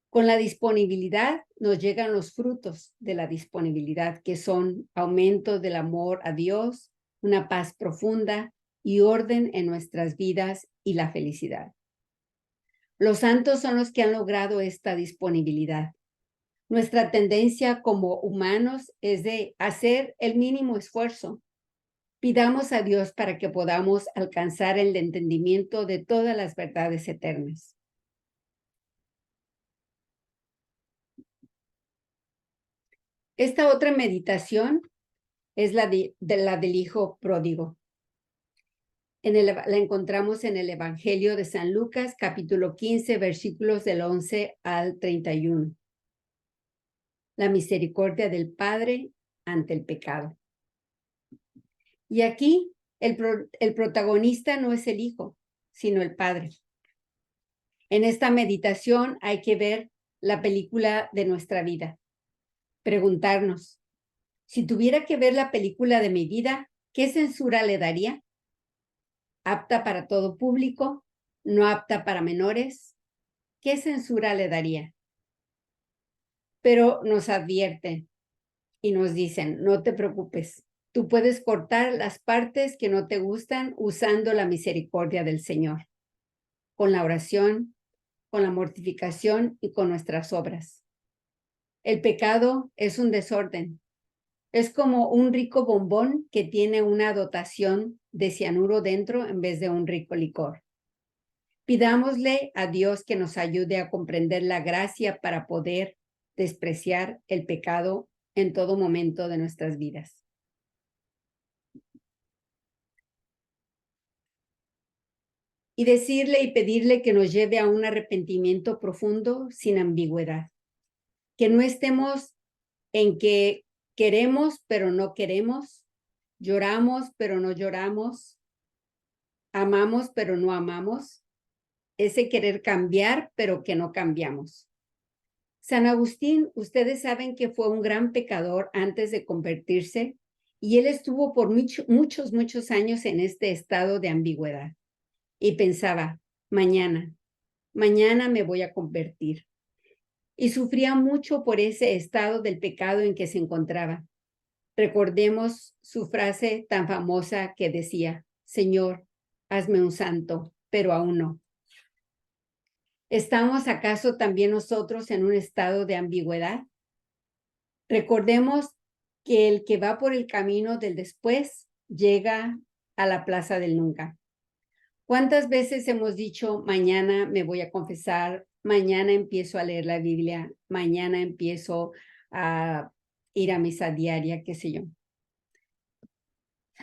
Speaker 1: Con la disponibilidad nos llegan los frutos de la disponibilidad, que son aumento del amor a Dios, una paz profunda y orden en nuestras vidas y la felicidad. Los santos son los que han logrado esta disponibilidad. Nuestra tendencia como humanos es de hacer el mínimo esfuerzo. Pidamos a Dios para que podamos alcanzar el entendimiento de todas las verdades eternas. Esta otra meditación es la del hijo pródigo. La encontramos en el Evangelio de San Lucas, capítulo 15, versículos del 11 al 31. La misericordia del Padre ante el pecado. Y aquí el protagonista no es el hijo, sino el Padre. En esta meditación hay que ver la película de nuestra vida. Preguntarnos: si tuviera que ver la película de mi vida, ¿qué censura le daría? ¿Apta para todo público? ¿No apta para menores? ¿Qué censura le daría? Pero nos advierten y nos dicen: no te preocupes, tú puedes cortar las partes que no te gustan usando la misericordia del Señor, con la oración, con la mortificación y con nuestras obras. El pecado es un desorden. Es como un rico bombón que tiene una dotación de cianuro dentro en vez de un rico licor. Pidámosle a Dios que nos ayude a comprender la gracia para poder despreciar el pecado en todo momento de nuestras vidas. Y decirle y pedirle que nos lleve a un arrepentimiento profundo sin ambigüedad. Que no estemos en que queremos pero no queremos, lloramos pero no lloramos, amamos pero no amamos, ese querer cambiar pero que no cambiamos. San Agustín, ustedes saben que fue un gran pecador antes de convertirse y él estuvo por muchos años en este estado de ambigüedad y pensaba, mañana me voy a convertir. Y sufría mucho por ese estado del pecado en que se encontraba. Recordemos su frase tan famosa que decía, Señor, hazme un santo, pero aún no. ¿Estamos acaso también nosotros en un estado de ambigüedad? Recordemos que el que va por el camino del después llega a la plaza del nunca. ¿Cuántas veces hemos dicho, mañana me voy a confesar, mañana empiezo a leer la Biblia, mañana empiezo a ir a misa diaria, qué sé yo?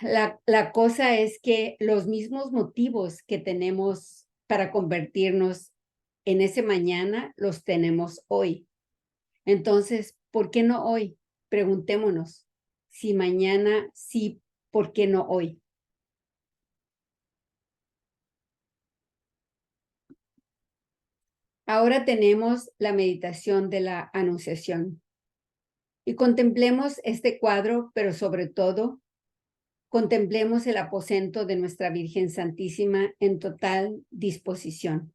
Speaker 1: La cosa es que los mismos motivos que tenemos para convertirnos en ese mañana los tenemos hoy. Entonces, ¿por qué no hoy? Preguntémonos, si mañana sí, ¿por qué no hoy? Ahora tenemos la meditación de la Anunciación y contemplemos este cuadro, pero sobre todo, contemplemos el aposento de nuestra Virgen Santísima en total disposición,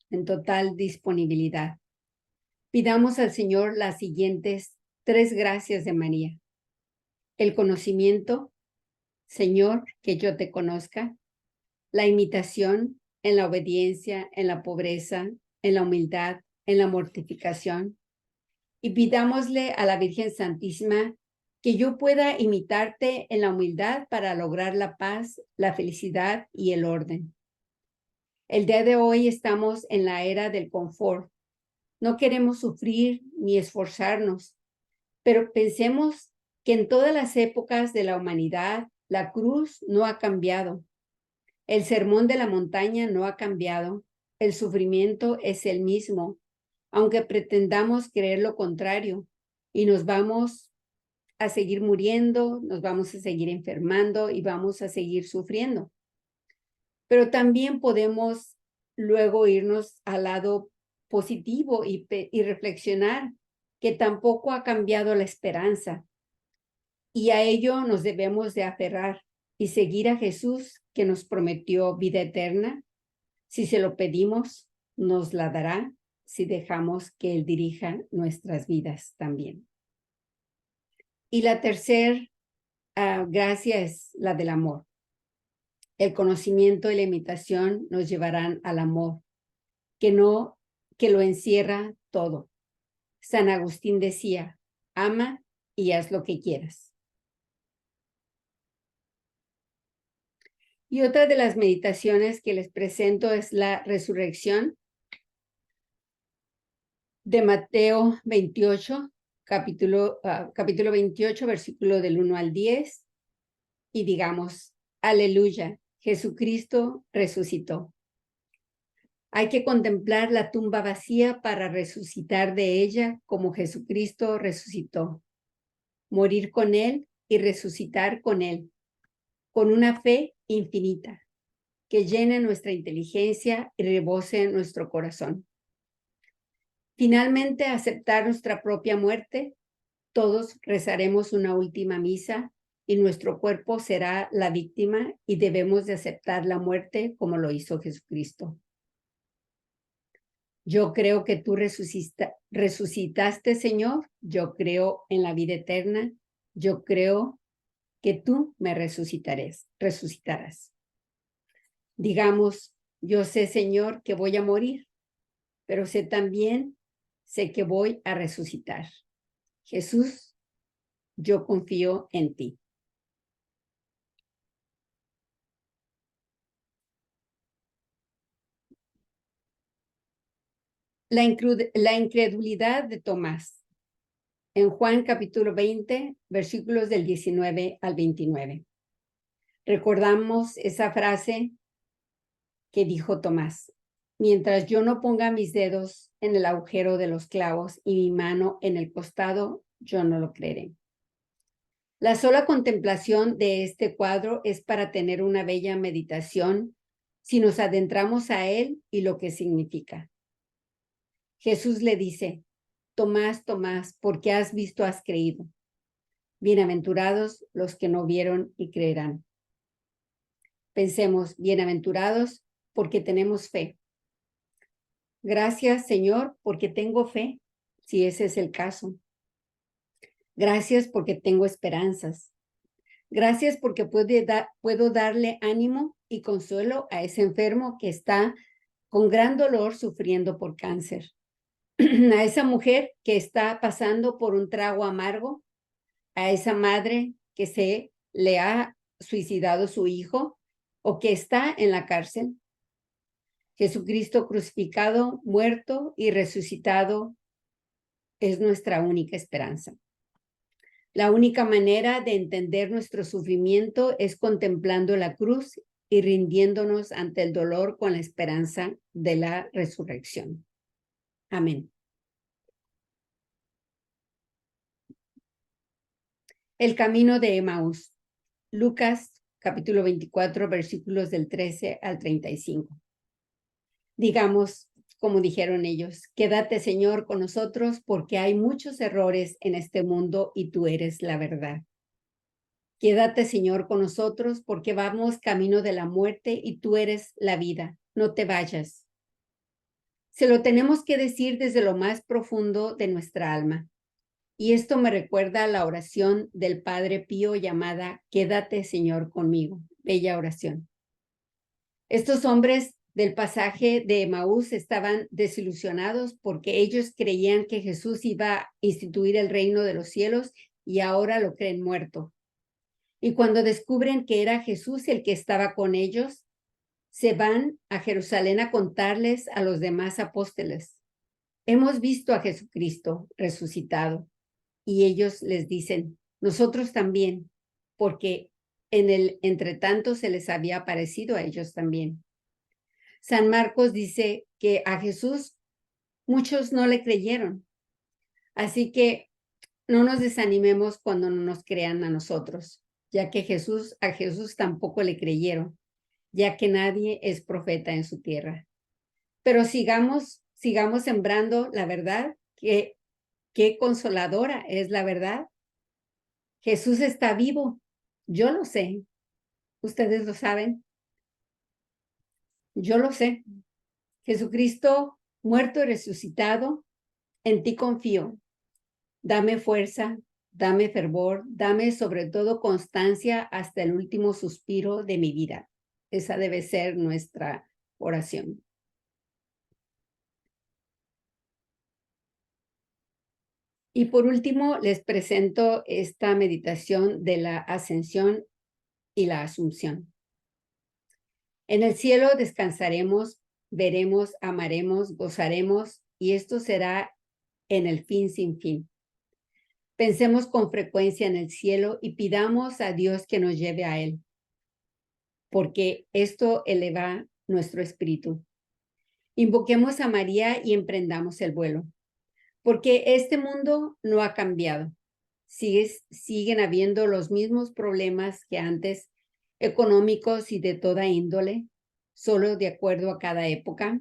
Speaker 1: en total disponibilidad. Pidamos al Señor las siguientes 3 gracias de María. El conocimiento, Señor, que yo te conozca. La imitación en la obediencia, en la pobreza, en la humildad, en la mortificación. Y pidámosle a la Virgen Santísima que yo pueda imitarte en la humildad para lograr la paz, la felicidad y el orden. El día de hoy estamos en la era del confort. No queremos sufrir ni esforzarnos, pero pensemos que en todas las épocas de la humanidad, la cruz no ha cambiado. El sermón de la montaña no ha cambiado. El sufrimiento es el mismo, aunque pretendamos creer lo contrario, y nos vamos a seguir muriendo, nos vamos a seguir enfermando y vamos a seguir sufriendo. Pero también podemos luego irnos al lado positivo y reflexionar que tampoco ha cambiado la esperanza. Y a ello nos debemos de aferrar y seguir a Jesús, que nos prometió vida eterna. Si se lo pedimos, nos la dará si dejamos que Él dirija nuestras vidas también. Y la tercera gracia es la del amor. El conocimiento y la imitación nos llevarán al amor, que lo encierra todo. San Agustín decía, ama y haz lo que quieras. Y otra de las meditaciones que les presento es la resurrección de Mateo 28, capítulo 28, versículo del 1 al 10. Y digamos, aleluya, Jesucristo resucitó. Hay que contemplar la tumba vacía para resucitar de ella como Jesucristo resucitó. Morir con Él y resucitar con Él, con una fe infinita que llene nuestra inteligencia y rebose nuestro corazón. Finalmente, aceptar nuestra propia muerte. Todos rezaremos una última misa y nuestro cuerpo será la víctima y debemos de aceptar la muerte como lo hizo Jesucristo. Yo creo que tú resucitaste, Señor. Yo creo en la vida eterna. Yo creo que tú me resucitarás. Digamos, yo sé, Señor, que voy a morir, pero sé que voy a resucitar. Jesús, yo confío en ti. La incredulidad de Tomás. En Juan capítulo 20, versículos del 19 al 29. Recordamos esa frase que dijo Tomás: mientras yo no ponga mis dedos en el agujero de los clavos y mi mano en el costado, yo no lo creeré. La sola contemplación de este cuadro es para tener una bella meditación si nos adentramos a él y lo que significa. Jesús le dice, Tomás, Tomás, porque has visto, has creído. Bienaventurados los que no vieron y creerán. Pensemos, bienaventurados porque tenemos fe. Gracias, Señor, porque tengo fe, si ese es el caso. Gracias porque tengo esperanzas. Gracias porque puedo darle ánimo y consuelo a ese enfermo que está con gran dolor sufriendo por cáncer. A esa mujer que está pasando por un trago amargo, a esa madre que se le ha suicidado su hijo o que está en la cárcel. Jesucristo crucificado, muerto y resucitado es nuestra única esperanza. La única manera de entender nuestro sufrimiento es contemplando la cruz y rindiéndonos ante el dolor con la esperanza de la resurrección. Amén. El camino de Emaús. Lucas, capítulo 24, versículos del 13 al 35. Digamos, como dijeron ellos, quédate, Señor, con nosotros porque hay muchos errores en este mundo y tú eres la verdad. Quédate, Señor, con nosotros porque vamos camino de la muerte y tú eres la vida. No te vayas. Se lo tenemos que decir desde lo más profundo de nuestra alma. Y esto me recuerda a la oración del Padre Pío llamada Quédate, Señor, conmigo. Bella oración. Estos hombres del pasaje de Emaús estaban desilusionados porque ellos creían que Jesús iba a instituir el reino de los cielos y ahora lo creen muerto. Y cuando descubren que era Jesús el que estaba con ellos, se van a Jerusalén a contarles a los demás apóstoles. Hemos visto a Jesucristo resucitado. Y ellos les dicen, nosotros también, porque en el entretanto se les había aparecido a ellos también. San Marcos dice que a Jesús muchos no le creyeron. Así que no nos desanimemos cuando no nos crean a nosotros, ya que a Jesús tampoco le creyeron, ya que nadie es profeta en su tierra. Pero sigamos sembrando la verdad, que qué consoladora es la verdad. Jesús está vivo. Yo lo sé. Ustedes lo saben. Yo lo sé. Jesucristo, muerto y resucitado, en ti confío. Dame fuerza, dame fervor, dame sobre todo constancia hasta el último suspiro de mi vida. Esa debe ser nuestra oración. Y por último, les presento esta meditación de la ascensión y la asunción. En el cielo descansaremos, veremos, amaremos, gozaremos, y esto será en el fin sin fin. Pensemos con frecuencia en el cielo y pidamos a Dios que nos lleve a él, porque esto eleva nuestro espíritu. Invoquemos a María y emprendamos el vuelo, porque este mundo no ha cambiado. Siguen habiendo los mismos problemas que antes, económicos y de toda índole, solo de acuerdo a cada época.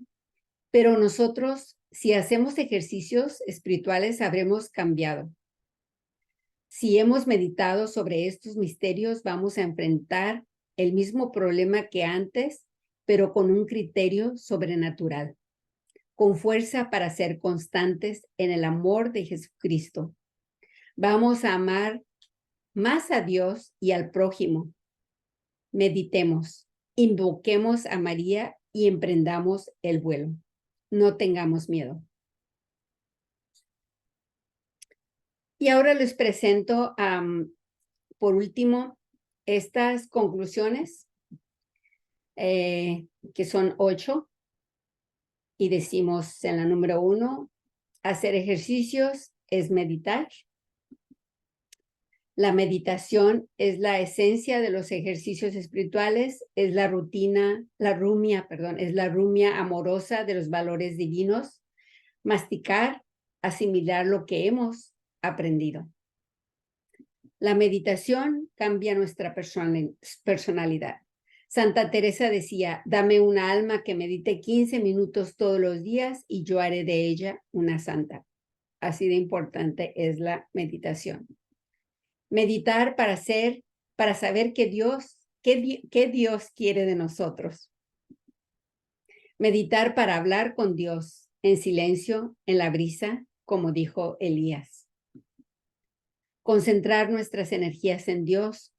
Speaker 1: Pero nosotros, si hacemos ejercicios espirituales, habremos cambiado. Si hemos meditado sobre estos misterios, vamos a enfrentar el mismo problema que antes, pero con un criterio sobrenatural, con fuerza para ser constantes en el amor de Jesucristo. Vamos a amar más a Dios y al prójimo. Meditemos, invoquemos a María y emprendamos el vuelo. No tengamos miedo. Y ahora les presento, por último, estas conclusiones, que son 8, y decimos en la número 1, hacer ejercicios es meditar. La meditación es la esencia de los ejercicios espirituales, es la rumia amorosa de los valores divinos. Masticar, asimilar lo que hemos aprendido. La meditación cambia nuestra personalidad. Santa Teresa decía, dame una alma que medite 15 minutos todos los días y yo haré de ella una santa. Así de importante es la meditación. Meditar para saber qué Dios quiere de nosotros. Meditar para hablar con Dios en silencio, en la brisa, como dijo Elías. Concentrar nuestras energías en Dios,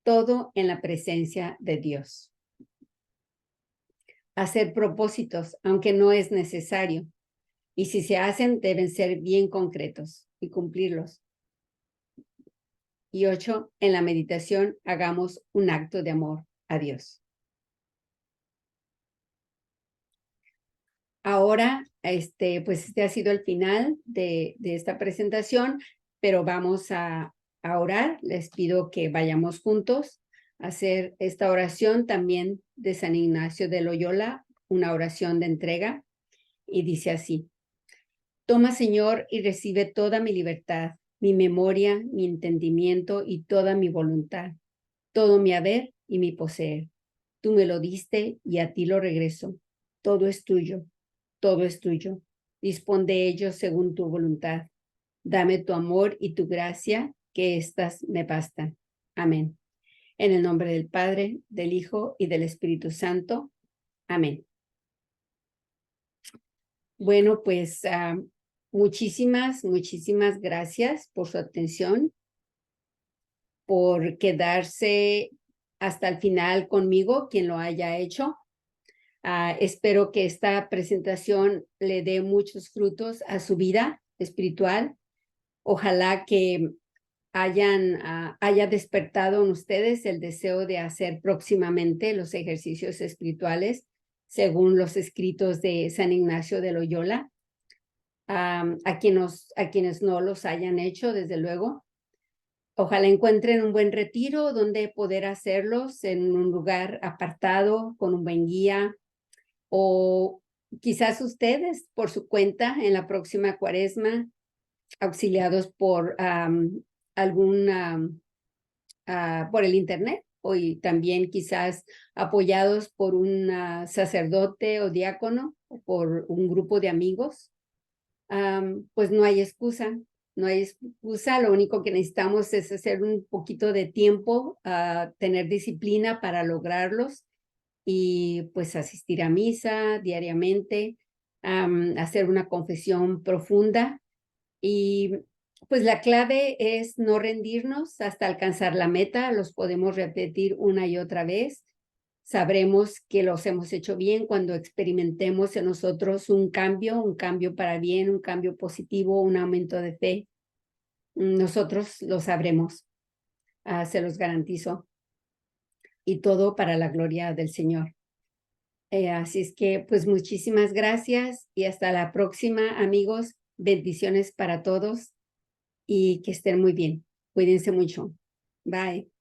Speaker 1: todo en la presencia de Dios. Hacer propósitos, aunque no es necesario, y si se hacen, deben ser bien concretos y cumplirlos. Y 8, en la meditación hagamos un acto de amor a Dios. Ahora, pues este ha sido el final de esta presentación, pero vamos a orar. Les pido que vayamos juntos a hacer esta oración también de San Ignacio de Loyola, una oración de entrega, y dice así: Toma, Señor, y recibe toda mi libertad, mi memoria, mi entendimiento y toda mi voluntad, todo mi haber y mi poseer. Tú me lo diste y a ti lo regreso. Todo es tuyo, todo es tuyo. Dispón de ello según tu voluntad. Dame tu amor y tu gracia, que éstas me bastan. Amén. En el nombre del Padre, del Hijo y del Espíritu Santo. Amén. Bueno, pues muchísimas gracias por su atención, por quedarse hasta el final conmigo, quien lo haya hecho. Espero que esta presentación le dé muchos frutos a su vida espiritual. Ojalá que haya despertado en ustedes el deseo de hacer próximamente los ejercicios espirituales según los escritos de San Ignacio de Loyola. A quienes no los hayan hecho, desde luego. Ojalá encuentren un buen retiro donde poder hacerlos en un lugar apartado, con un buen guía, o quizás ustedes por su cuenta en la próxima cuaresma, auxiliados por por el internet, y también quizás apoyados por un sacerdote o diácono, o por un grupo de amigos. Pues no hay excusa, lo único que necesitamos es hacer un poquito de tiempo, tener disciplina para lograrlos y pues asistir a misa diariamente, hacer una confesión profunda y pues la clave es no rendirnos hasta alcanzar la meta. Los podemos repetir una y otra vez. Sabremos que los hemos hecho bien cuando experimentemos en nosotros un cambio para bien, un cambio positivo, un aumento de fe. Nosotros lo sabremos, se los garantizo. Y todo para la gloria del Señor. Así es que, pues muchísimas gracias y hasta la próxima, amigos. Bendiciones para todos y que estén muy bien. Cuídense mucho. Bye.